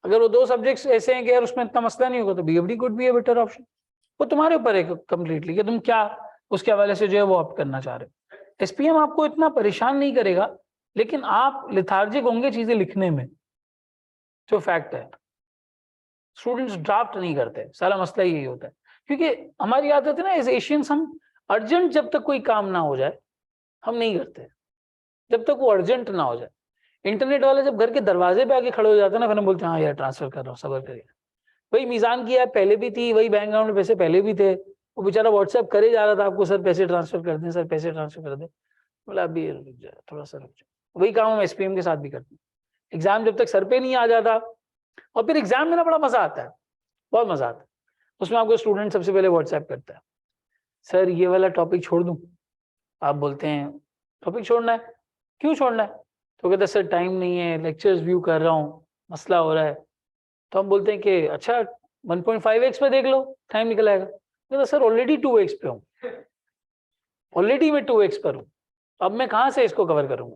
अगर वो 2 सब्जेक्ट्स ऐसे हैं कि यार उसमें इतना मसला नहीं होगा तो BFD could be a better option. वो तुम्हारे ऊपर है कंप्लीटली कि तुम क्या उसके हवाले से जो है वो ऑप्ट करना चाह रहे हो। एसपीएम आपको इतना परेशान नहीं करेगा, लेकिन आप लिथार्जिक होंगे चीजें लिखने में, जो फैक्ट है। स्टूडेंट्स ड्राफ्ट नहीं करते, सारा मसला यही होता है, क्योंकि हमारी आदत है ना एज एशियंस, हम अर्जेंट जब तक कोई काम ना हो जाए हम नहीं करते, जब तक वो अर्जेंट ना हो जाए। इंटरनेट वाले जब घर के दरवाजे पे आके खड़े हो जाते हैं ना, फिर हम बोलते हैं हाँ यार ट्रांसफर कर रहा हूँ, सबर करिए। वही मीजान की ऐप पहले भी थी, वही बैंक अकाउंट में पैसे पहले भी थे, वो बेचारा व्हाट्सएप करे जा रहा था आपको, सर पैसे ट्रांसफर कर दें, सर पैसे ट्रांसफर कर दें। बोला अभी रुक जाए, थोड़ा सा रुक जाए। वही काम हम एसपीएम के साथ भी करते हैं। एग्जाम जब तक सर पे नहीं आ जाता, और फिर एग्जाम में ना बड़ा मजा आता है, बहुत मजा आता है। उसमें आपको स्टूडेंट सबसे पहले व्हाट्सएप करता है, सर ये वाला टॉपिक छोड़ दूं? आप बोलते हैं टॉपिक छोड़ना है, क्यों छोड़ना है? तो कहते हैं सर टाइम नहीं है, लेक्चर्स व्यू कर रहा हूँ, मसला हो रहा है। तो हम बोलते हैं कि अच्छा 1.5x पे देख लो, टाइम निकल आएगा। कहते सर ऑलरेडी 2x पे हूँ, ऑलरेडी मैं 2x पर हूँ, अब मैं कहाँ से इसको कवर करूंगा?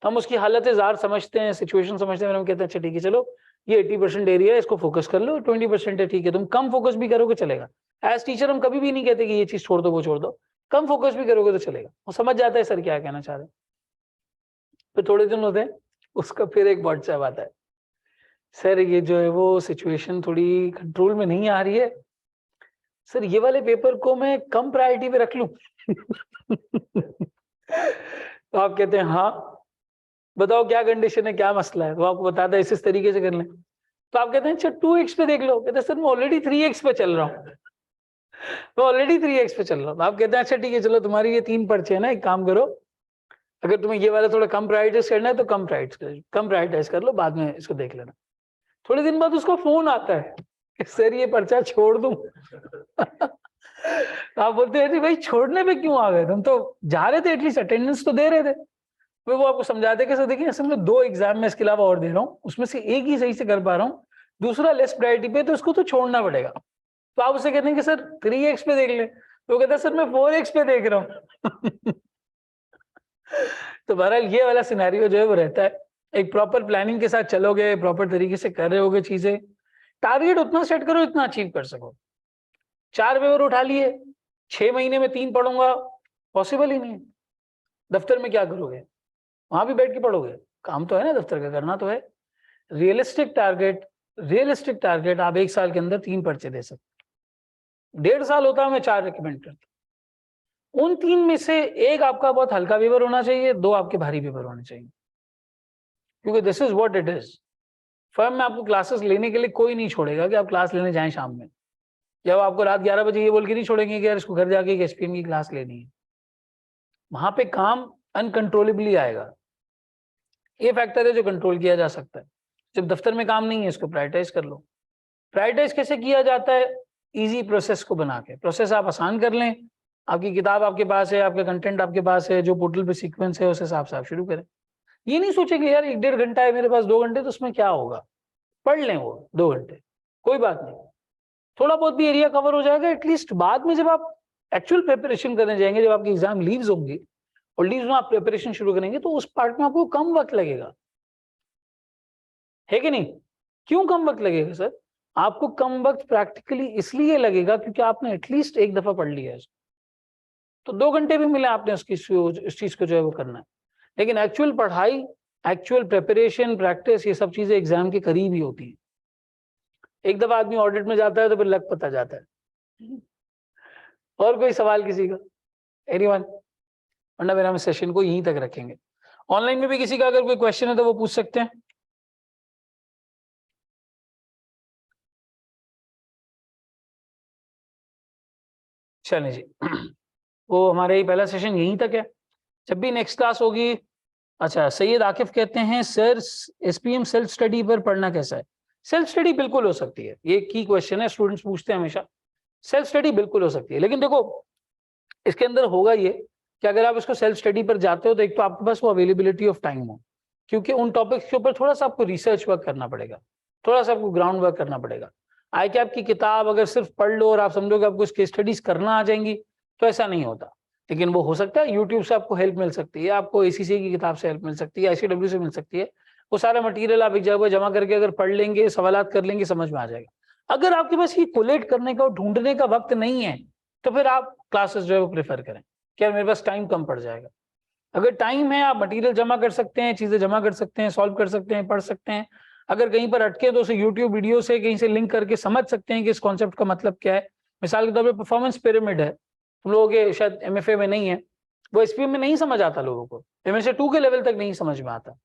तो हम उसकी हालत जार समझते हैं, सिचुएशन समझते हैं, हम कहते हैं अच्छा ठीक है चलो ये 80% एरिया है, इसको फोकस कर लो, 20% है, ठीक है तुम कम फोकस भी करोगे चलेगा। एज टीचर हम कभी भी नहीं कहते कि ये चीज छोड़ दो वो छोड़ दो, कम फोकस भी करोगे तो चलेगा। वो समझ जाता है सर क्या कहना चाह रहे हैं। फिर थोड़े दिन होते हैं, उसका फिर एक व्हाट्सएप आता है, सर ये जो है वो सिचुएशन थोड़ी कंट्रोल में नहीं आ रही है, सर ये वाले पेपर को मैं कम प्रायोरिटी पे रख लूं? तो आप कहते हैं हाँ बताओ क्या कंडीशन है, क्या मसला है, तो आपको बताता है इस तरीके से कर लें। तो आप कहते हैं अच्छा 2x पे देख लो। कहते हैं सर मैं ऑलरेडी 3x पे चल रहा हूँ, मैं ऑलरेडी 3x पे चल रहा हूँ। आप कहते हैं अच्छा ठीक है चलो तुम्हारी ये 3 पर्चे है ना, एक काम करो, अगर तुम्हें ये वाला थोड़ा कम प्रायोरिटाइज करना है तो कम प्रायोरिटाइज कर लो, बाद में इसको देख लेना। थोड़े दिन बाद उसका फोन आता है कि सर ये पर्चा छोड़ दूं? आप बोलते हैं भाई छोड़ने पे क्यों आ गए, तुम तो जा रहे थे, एटलीस्ट अटेंडेंस तो दे रहे थे। फिर वो आपको समझाते कि सर देखिए असल में 2 एग्जाम में इसके अलावा और दे रहा हूँ, उसमें से एक ही सही से कर पा रहा हूँ, दूसरा लेस प्रायोरिटी पे, तो उसको तो छोड़ना पड़ेगा। तो आप उसे कहते हैं कि सर 3x पे देख ले, तो वो कहता है सर मैं 4x पे देख रहा हूँ। तो बहरहाल ये वाला सिनेरियो जो है वो रहता है। एक प्रॉपर प्लानिंग के साथ चलोगे, प्रॉपर तरीके से कर रहे होगे चीजें, टारगेट उतना सेट करो इतना अचीव कर सको। 4 पेपर उठा लिए, 6 महीने में 3 पढ़ूंगा, पॉसिबल ही नहीं है। दफ्तर में क्या करोगे, वहां भी बैठ के पढ़ोगे? काम तो है ना दफ्तर का, करना तो है। रियलिस्टिक टारगेट आप 1 साल के अंदर 3 पर्चे दे सकते। 1.5 साल होता है, मैं 4 रिकमेंड करता हूँ। उन 3 में से एक आपका बहुत हल्का पेपर होना चाहिए, 2 आपके भारी पेपर होने चाहिए, क्योंकि this is what it is. Firm में आपको क्लासेस लेने के लिए कोई नहीं छोड़ेगा कि आप क्लास लेने जाएं शाम में, या वो आपको रात 11 बजे ये बोल के नहीं छोड़ेंगे कि यार इसको घर जाके एक एसपीएम की क्लास लेनी है। वहां पे काम अनकंट्रोलेबली आएगा। ये फैक्टर है जो कंट्रोल किया जा सकता है। जब दफ्तर में काम नहीं है, इसको प्रायोरिटाइज कर लो। प्रायोरिटाइज कैसे किया जाता है? इजी प्रोसेस को बना के, प्रोसेस आप आसान कर लें, आपकी किताब आपके पास है, आपका कंटेंट आपके पास है, जो पोर्टल पे सीक्वेंस है उस हिसाब से आप शुरू करें। ये नहीं सोचेंगे यार 1-1.5 घंटा है मेरे पास, 2 घंटे, तो उसमें क्या होगा, पढ़ लें वो 2 घंटे, कोई बात नहीं, थोड़ा बहुत भी एरिया कवर हो जाएगा। एटलीस्ट बाद में जब आप एक्चुअल प्रिपरेशन करने जाएंगे, जब आपकी एग्जाम लीव्स होंगी और लीव्स में आप प्रिपरेशन शुरू करेंगे, तो उस पार्ट में आपको कम वक्त लगेगा, है कि नहीं? क्यों कम वक्त लगेगा सर? आपको कम वक्त प्रैक्टिकली इसलिए लगेगा क्योंकि आपने एटलीस्ट एक दफा पढ़ लिया है, तो 2 घंटे भी मिले आपने उसकी इस चीज को जो है वो करना है। लेकिन एक्चुअल पढ़ाई, एक्चुअल प्रिपरेशन, प्रैक्टिस, ये सब चीजें एग्जाम के करीब ही होती है। एक दफा आदमी ऑडिट में जाता है तो फिर लग पता जाता है। और कोई सवाल किसी का? एनीवन? वरना फिर हम सेशन को यहीं तक रखेंगे। ऑनलाइन में भी किसी का अगर कोई क्वेश्चन है तो वो पूछ सकते हैं। चलें जी, वो हमारे ही पहला सेशन यहीं तक है। जब भी नेक्स्ट क्लास होगी, अच्छा सैयद आकिफ कहते हैं सर एसपीएम सेल्फ स्टडी पर पढ़ना कैसा है? सेल्फ स्टडी बिल्कुल हो सकती है, ये की क्वेश्चन है, स्टूडेंट्स पूछते हैं हमेशा। सेल्फ स्टडी बिल्कुल हो सकती है, लेकिन देखो इसके अंदर होगा ये कि अगर आप इसको सेल्फ स्टडी पर जाते हो तो एक तो आपके पास वो अवेलेबिलिटी ऑफ टाइम हो, क्योंकि उन टॉपिक्स के ऊपर थोड़ा सा आपको रिसर्च वर्क करना पड़ेगा, थोड़ा सा आपको ग्राउंड वर्क करना पड़ेगा। आई कैप की किताब अगर सिर्फ पढ़ लो और आप समझो कि आपको केस स्टडीज करना आ जाएंगी, तो ऐसा नहीं होता। लेकिन वो हो सकता है यूट्यूब से आपको हेल्प मिल सकती है, आपको एसीसी की किताब से हेल्प मिल सकती है, आईसीडब्ल्यू से मिल सकती है, वो सारा मटेरियल आप एक जगह पर जमा करके अगर पढ़ लेंगे, सवालात कर लेंगे, समझ में आ जाएगा। अगर आपके पास ये कोलेट करने का और ढूंढने का वक्त नहीं है तो फिर आप क्लासेस जो है वो प्रेफर करें, क्या मेरे पास टाइम कम पड़ जाएगा। अगर टाइम है, आप मटेरियल जमा कर सकते हैं, चीजें जमा कर सकते हैं, सॉल्व कर सकते हैं, पढ़ सकते हैं। अगर कहीं पर अटके तो उसे यूट्यूब वीडियो से कहीं से लिंक करके समझ सकते हैं कि इस कॉन्सेप्ट का मतलब क्या है। मिसाल के तौर पर परफॉर्मेंस पिरामिड है, तुम लोगों के शायद एमएफए में नहीं है, वो एसपीएम में नहीं समझ आता लोगों को, एमएसए 2 के लेवल तक नहीं समझ में आता।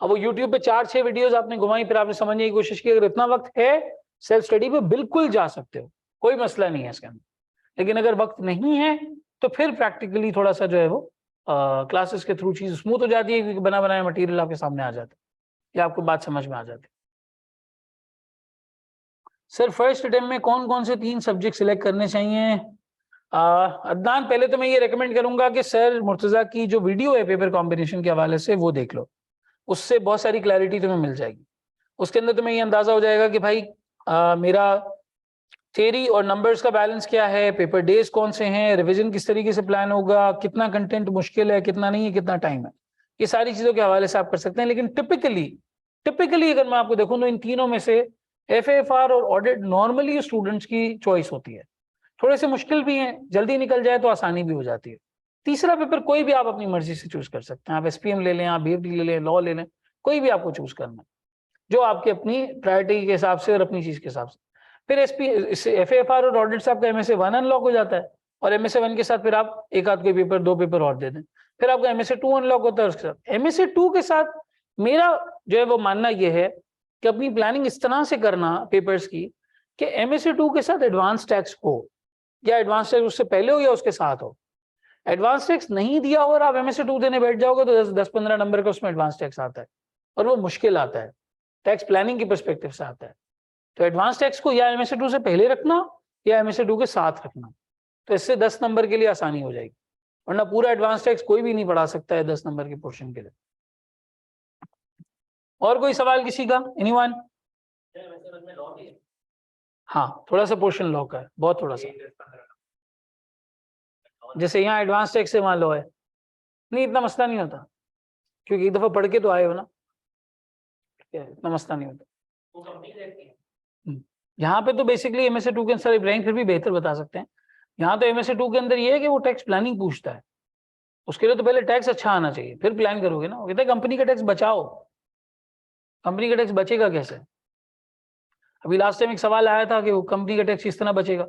अब वो यूट्यूब पे 4-6 वीडियोस आपने घुमाई, फिर आपने समझने की कोशिश की। अगर इतना वक्त है सेल्फ स्टडी पे बिल्कुल जा सकते हो, कोई मसला नहीं है इसके अंदर। लेकिन अगर वक्त नहीं है तो फिर प्रैक्टिकली थोड़ा सा जो है वो क्लासेस के थ्रू चीज स्मूथ हो जाती है, क्योंकि बना बनाया मटेरियल आपके सामने आ जाता है, या आपको बात समझ में आ जाती है। सर फर्स्ट अटेम्प्ट में कौन कौन से 3 सब्जेक्ट सिलेक्ट करने चाहिए? अदनान, पहले तो मैं ये रेकमेंड करूंगा कि सर मुर्तजा की जो वीडियो है पेपर कॉम्बिनेशन के हवाले से वो देख लो, उससे बहुत सारी क्लैरिटी तुम्हें मिल जाएगी। उसके अंदर तुम्हें ये अंदाजा हो जाएगा कि भाई मेरा थ्योरी और नंबर्स का बैलेंस क्या है, पेपर डेज कौन से हैं, रिवीजन किस तरीके से प्लान होगा, कितना कंटेंट मुश्किल है, कितना नहीं है, कितना टाइम है, ये सारी चीजों के हवाले से आप कर सकते हैं। लेकिन टिपिकली अगर मैं आपको देखूं तो इन तीनों में से एफएफआर और ऑडिट नॉर्मली स्टूडेंट्स की चॉइस होती है। थोड़े से मुश्किल भी हैं, जल्दी निकल जाए तो आसानी भी हो जाती है। तीसरा पेपर कोई भी आप अपनी मर्जी से चूज कर सकते हैं, आप एसपीएम ले लें, आप बीएफडी ले लें, लॉ ले लें, कोई भी आपको चूज करना है जो आपके अपनी प्रायोरिटी के हिसाब से और अपनी चीज के हिसाब से। फिर एफएफआर और ऑडिट से आपका एमएसए 1 अनलॉक हो जाता है, और एमएसए 1 के साथ फिर आप एक आध कोई पेपर 2 पेपर और दे दें, फिर आपका एमएसए 2 अनलॉक होता है। उसके साथ एमएसए 2 के साथ मेरा जो है वो मानना यह है कि अपनी प्लानिंग इस तरह से करना पेपर्स की कि एमएसए 2 के साथ एडवांस टैक्स हो, या एडवांस टैक्स उससे पहले हो या उसके साथ हो। एडवांस टैक्स नहीं दिया हो और आप एमएसए 2 देने बैठ जाओगे तो 10-15 नंबर का उसमें एडवांस टैक्स आता है, और वो मुश्किल आता है, टैक्स प्लानिंग की पर्सपेक्टिव से आता है। तो एडवांस टैक्स को या एमएसए 2 से पहले रखना या एमएसए 2 के साथ रखना, तो इससे 10 नंबर के लिए आसानी हो जाएगी। वरना पूरा एडवांस टैक्स कोई भी नहीं पढ़ा सकता है 10 नंबर के पोर्शन के लिए। और कोई सवाल किसी का? एनीवन? हाँ, थोड़ा सा पोर्शन लॉ का है, बहुत थोड़ा सा। जैसे यहाँ एडवांस टैक्स से मान लो है, नहीं इतना मसला नहीं होता, क्योंकि एक दफा पढ़ के तो आए हो ना, इतना मसला नहीं होता। यहाँ पे तो बेसिकली एमएसए 2 के अंदर इब्राहिम फिर भी बेहतर बता सकते हैं। यहाँ तो एमएसए 2 के अंदर ये है कि वो टैक्स प्लानिंग पूछता है, उसके लिए तो पहले टैक्स अच्छा आना चाहिए, फिर प्लान करोगे ना। कहते हैं कंपनी का टैक्स बचाओ, कंपनी का टैक्स बचेगा कैसे? अभी लास्ट टाइम एक सवाल आया था कि वो कंपनी का टैक्स किस तरह बचेगा।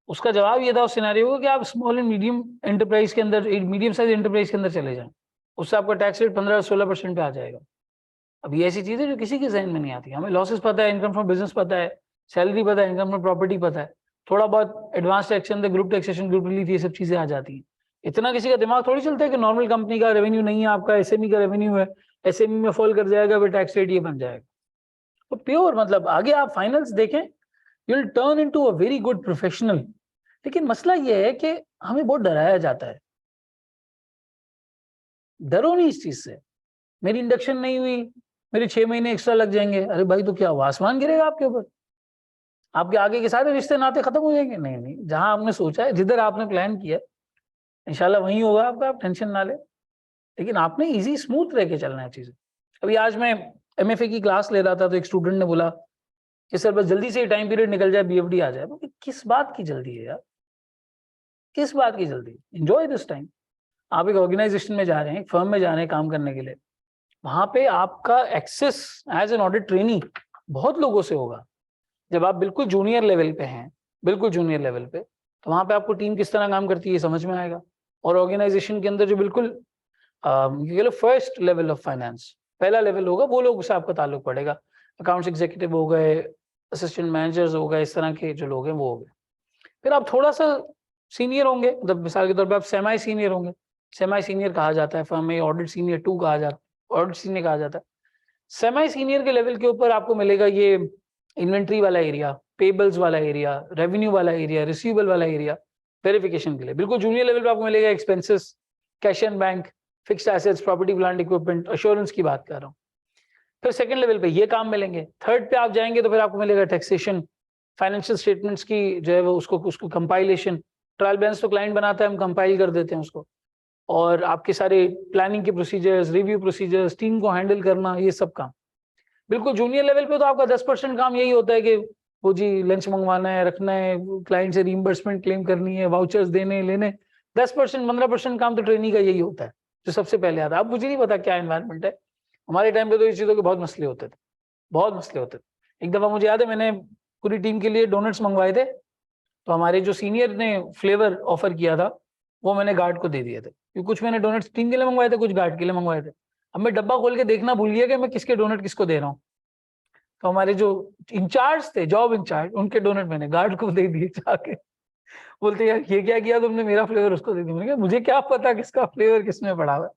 उसका जवाब ये था उस सिनेरियो का कि आप स्मॉल एंड मीडियम एंटरप्राइज के अंदर, मीडियम साइज एंटरप्राइज के अंदर चले जाएं, उससे आपका टैक्स रेट 15-16% पे आ जाएगा। अब ये ऐसी चीजें जो किसी के जहन में नहीं आती। हमें लॉसेस पता है, इनकम फ्रॉम बिजनेस पता है, सैलरी पता है, इनकम फ्रॉम प्रॉपर्टी पता है, थोड़ा बहुत एडवांस टैक्स अंदर ग्रुप टैक्सेशन, ग्रुप रिलीफ, ये सब चीजें आ जाती हैं। इतना किसी का दिमाग थोड़ी चलता है कि नॉर्मल कंपनी का रेवेन्यू नहीं है, आपका एसएमई का रेवेन्यू है, एसएमई में फॉल कर जाएगा, फिर टैक्स रेट ये बन जाएगा। तो प्योर मतलब आगे आप फाइनल्स देखें, you will turn into a very good professional. लेकिन मसला ये है कि हमें बहुत डराया जाता है। डरो नहीं इस चीज से, मेरी इंडक्शन नहीं हुई, मेरे 6 महीने एक्स्ट्रा लग जाएंगे। अरे भाई तो क्या आसमान गिरेगा आपके ऊपर? आपके आगे के सारे रिश्ते नाते खत्म हो जाएंगे? नहीं नहीं, जहां आपने सोचा है, जिधर आपने प्लान किया, इंशाल्लाह वहीं होगा आपका, आप टेंशन ना ले। लेकिन आपने इजी स्मूथ रह के चलना है चीजें। अभी आज मैं एमएफए की क्लास ले रहा था तो एक स्टूडेंट ने बोला कि सर बस जल्दी से टाइम पीरियड निकल जाए, बीएफडी आ जाए। किस बात की जल्दी है यार, किस बात की जल्दी? Enjoy this time. आप एक ऑर्गेनाइजेशन में जा रहे हैं, एक फर्म में जा रहे हैं काम करने के लिए, वहां पे आपका access as an audit trainee बहुत लोगों से होगा। जब आप बिल्कुल जूनियर लेवल पे हैं, बिल्कुल जूनियर लेवल पे, तो वहां पे आपको टीम किस तरह काम करती है समझ में आएगा। और ऑर्गेनाइजेशन के अंदर जो बिल्कुल फर्स्ट लेवल ऑफ फाइनेंस, पहला लेवल होगा, वो लोग से आपका ताल्लुक पड़ेगा। अकाउंट्स एग्जीक्यूटिव हो गए, असिस्टेंट मैनेजर्स हो गए, इस तरह के जो लोग हैं वो हो गए। फिर आप थोड़ा सा सीनियर होंगे, मतलब मिसाल के तौर पर आप सेमी सीनियर होंगे, सेमी सीनियर कहा जाता है फर्म में, ऑडिट सीनियर 2 कहा जाता है, ऑडिट सीनियर कहा जाता है। सेमी सीनियर के लेवल के ऊपर आपको मिलेगा ये इन्वेंट्री वाला एरिया, पेबल्स वाला एरिया, रेवेन्यू वाला एरिया, रिसीवेबल वाला एरिया, वेरिफिकेशन के लिए। बिल्कुल जूनियर लेवल पे आपको मिलेगा expenses, cash and bank, fixed assets, property plant equipment, assurance की बात कर रहा हूँ। फिर सेकंड लेवल पे ये काम मिलेंगे। थर्ड पे आप जाएंगे तो फिर आपको मिलेगा टैक्सेशन, फाइनेंशियल स्टेटमेंट्स की जो है वो उसको कंपाइलेशन, ट्रायल बैलेंस तो क्लाइंट बनाता है, हम कंपाइल कर देते हैं उसको, और आपके सारे प्लानिंग के प्रोसीजर्स, रिव्यू प्रोसीजर्स, टीम को हैंडल करना, ये सब काम। बिल्कुल जूनियर लेवल पे तो आपका 10% काम यही होता है कि वो जी लंच मंगवाना है, रखना है, क्लाइंट से रीइंबर्समेंट क्लेम करनी है, वाउचर्स देने लेने। 10% 15% काम तो ट्रेनिंग का यही होता है जो सबसे पहले आता है। अब मुझे नहीं पता क्या एनवायरनमेंट है, हमारे टाइम पे तो इस चीज़ों के बहुत मसले होते थे, बहुत मसले होते थे। एक दफ़ा मुझे याद है, मैंने पूरी टीम के लिए डोनट्स मंगवाए थे, तो हमारे जो सीनियर ने फ्लेवर ऑफर किया था वो मैंने गार्ड को दे दिए थे, क्योंकि कुछ मैंने डोनट्स टीम के लिए मंगवाए थे, कुछ गार्ड के लिए मंगवाए थे। अब मैं डब्बा खोल के देखना भूल गया कि मैं किसके डोनट किसको दे रहा हूँ, तो हमारे जो इंचार्ज थे, जॉब इंचार्ज, उनके डोनट मैंने गार्ड को दे दिए जाके। बोलते यार ये क्या किया तुमने, मेरा फ्लेवर उसको दे दिया। मैंने कहा मुझे क्या पता किसका फ्लेवर किसमें पड़ा हुआ है।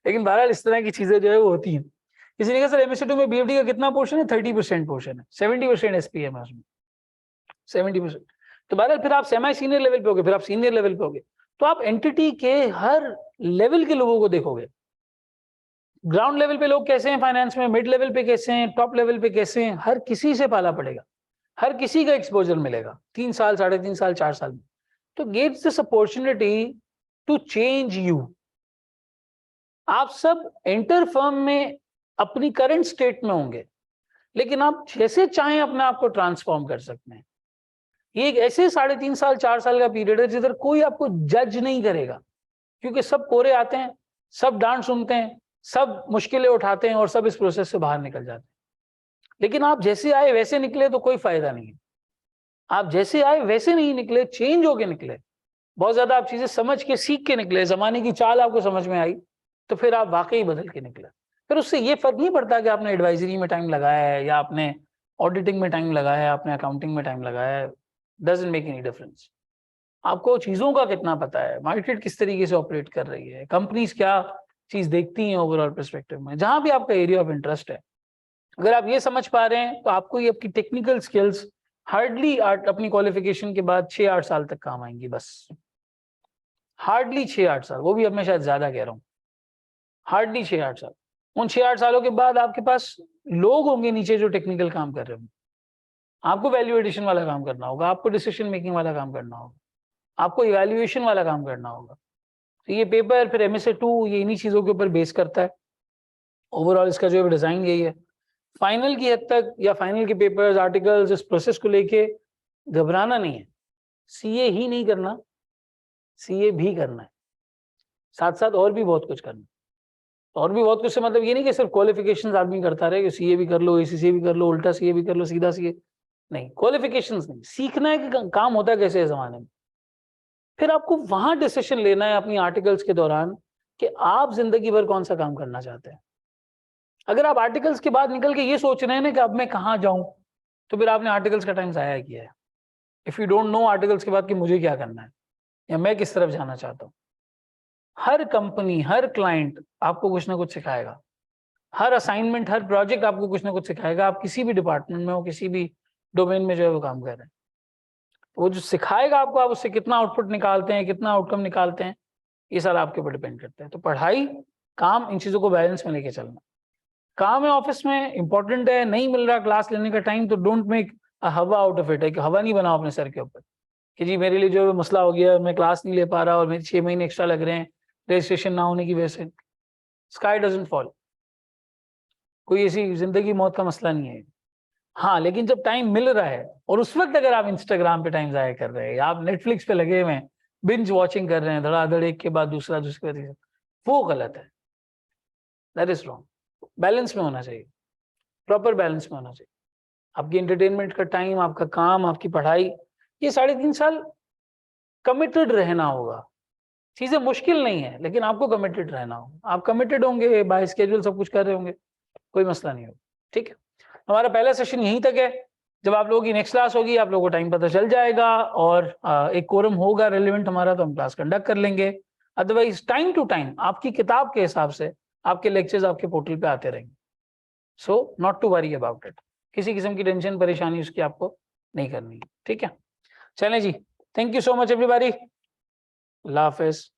लेकिन बहरहाल इस तरह की चीजें जो है वो होती हैं। किसी ने कहा सर MSc2 में BFD का कितना पोर्शन है? 30% पोर्शन है, 70% SPM है उसमें, 70%। तो बहरहाल फिर आप सेमी सीनियर लेवल पे होगे, फिर आप सीनियर लेवल पे होगे, तो आप एंटिटी के हर लेवल के लोगों को देखोगे। ग्राउंड लेवल पे लोग कैसे हैं फाइनेंस में, मिड लेवल पे कैसे हैं, टॉप लेवल पे कैसे हैं, हर किसी से पाला पड़ेगा, हर किसी का एक्सपोजर मिलेगा 3 साल, 3.5 साल, 4 साल में। तो gets this opportunity to change you. आप सब एंटर फर्म में अपनी करंट स्टेट में होंगे, लेकिन आप जैसे चाहें अपने आप को ट्रांसफॉर्म कर सकते हैं। ये एक ऐसे 3.5 साल, 4 साल का पीरियड है जिधर कोई आपको जज नहीं करेगा, क्योंकि सब कोरे आते हैं, सब डांट सुनते हैं, सब मुश्किलें उठाते हैं और सब इस प्रोसेस से बाहर निकल जाते हैं। लेकिन आप जैसे आए वैसे निकले तो कोई फायदा नहीं है। आप जैसे आए वैसे नहीं निकले, चेंज होके निकले, बहुत ज्यादा आप चीजें समझ के सीख के निकले, जमाने की चाल आपको समझ में आई, तो फिर आप वाकई बदल के निकले। फिर उससे ये फर्क नहीं पड़ता कि आपने एडवाइजरी में टाइम लगाया है या आपने ऑडिटिंग में टाइम लगाया है, आपने अकाउंटिंग में टाइम लगाया है, डजंट मेक एनी डिफरेंस। आपको चीजों का कितना पता है, मार्केट किस तरीके से ऑपरेट कर रही है, कंपनीज क्या चीज देखती हैं ओवरऑल पर्सपेक्टिव में, जहां भी आपका एरिया ऑफ इंटरेस्ट है। अगर आप ये समझ पा रहे हैं तो आपको ये आपकी टेक्निकल स्किल्स हार्डली अपनी क्वालिफिकेशन के बाद 6-8 साल तक काम आएंगी, बस हार्डली 6-8 साल, वो भी अब मैं शायद ज्यादा कह रहा हूँ, हार्डली 6-8 साल। उन 6-8 सालों के बाद आपके पास लोग होंगे नीचे जो टेक्निकल काम कर रहे होंगे, आपको वैल्यू एडिशन वाला काम करना होगा, आपको डिसीजन मेकिंग वाला काम करना होगा, आपको इवैल्यूएशन वाला काम करना होगा। तो ये पेपर फिर MSc2 ये इन्हीं चीज़ों के ऊपर बेस करता है। ओवरऑल इसका जो है डिज़ाइन यही है। फाइनल की हद तक या फाइनल के पेपर्स, आर्टिकल्स, इस प्रोसेस को लेके घबराना नहीं है। CA ही नहीं करना, CA भी करना है, साथ साथ और भी बहुत कुछ करना है। और भी बहुत कुछ से मतलब ये नहीं कि सिर्फ क्वालिफिकेशंस आदमी करता रहे कि CA भी कर लो, ACCA भी कर लो, उल्टा CA भी कर लो, सीधा CA नहीं, क्वालिफिकेशंस नहीं, सीखना है कि काम होता कैसे है जमाने में। फिर आपको वहां डिसीजन लेना है अपनी आर्टिकल्स के दौरान कि आप जिंदगी भर कौन सा काम करना चाहते हैं। अगर आप आर्टिकल्स के बाद निकल के ये सोच रहे हैं ना कि अब मैं कहाँ जाऊं, तो फिर आपने आर्टिकल्स का टाइम जाया किया है। If you don't know articles के बाद कि मुझे क्या करना है या मैं किस तरफ जाना चाहता हूँ, हर कंपनी, हर क्लाइंट आपको कुछ ना कुछ सिखाएगा, हर असाइनमेंट, हर प्रोजेक्ट आपको कुछ ना कुछ सिखाएगा। आप किसी भी डिपार्टमेंट में हो, किसी भी डोमेन में जो है वो काम कर रहे हैं, वो जो सिखाएगा आपको, आप उससे कितना आउटपुट निकालते हैं, कितना आउटकम निकालते हैं, ये सारा आपके ऊपर डिपेंड करता है। तो पढ़ाई, काम, इन चीजों को बैलेंस में लेके चलना। काम है ऑफिस में, इंपॉर्टेंट है, नहीं मिल रहा क्लास लेने का टाइम, तो डोंट मेक अ हवा आउट ऑफ इट, है कि हवा नहीं बनाओ अपने सर के ऊपर कि जी मेरे लिए जो मसला हो गया, मैं क्लास नहीं ले पा रहा और मेरे 6 महीने एक्स्ट्रा लग रहे हैं रजिस्ट्रेशन ना होने की वजह से। स्काई डजंट फॉल, कोई ऐसी जिंदगी मौत का मसला नहीं है। हाँ, लेकिन जब टाइम मिल रहा है और उस वक्त अगर आप इंस्टाग्राम पे टाइम जाया कर रहे हैं या आप नेटफ्लिक्स पे लगे हुए हैं, बिंज वॉचिंग कर रहे हैं, धड़ाधड़ एक के बाद दूसरा, दूसरे के बाद, वो गलत है, दैट इज रॉन्ग। बैलेंस में होना चाहिए, प्रॉपर बैलेंस में होना चाहिए। आपकी एंटरटेनमेंट का टाइम, आपका काम, आपकी पढ़ाई, ये 3.5 साल कमिटेड रहना होगा। चीजें मुश्किल नहीं है, लेकिन आपको कमिटेड रहना होगा। आप कमिटेड होंगे, बाय स्केड्यूल सब कुछ कर रहे होंगे, कोई मसला नहीं होगा। ठीक है, हमारा पहला सेशन यहीं तक है। जब आप लोगों की नेक्स्ट क्लास होगी, आप लोगों को टाइम पता चल जाएगा और एक कोरम होगा रेलिवेंट हमारा, तो हम क्लास कंडक्ट कर लेंगे। अदरवाइज टाइम टू टाइम आपकी किताब के हिसाब से आपके लेक्चर्स आपके पोर्टल पे आते रहेंगे। So not to worry about it, किसी किस्म की टेंशन परेशानी उसकी आपको नहीं करनी है। ठीक है, चलें जी, thank you so much everybody, Allah Hafiz.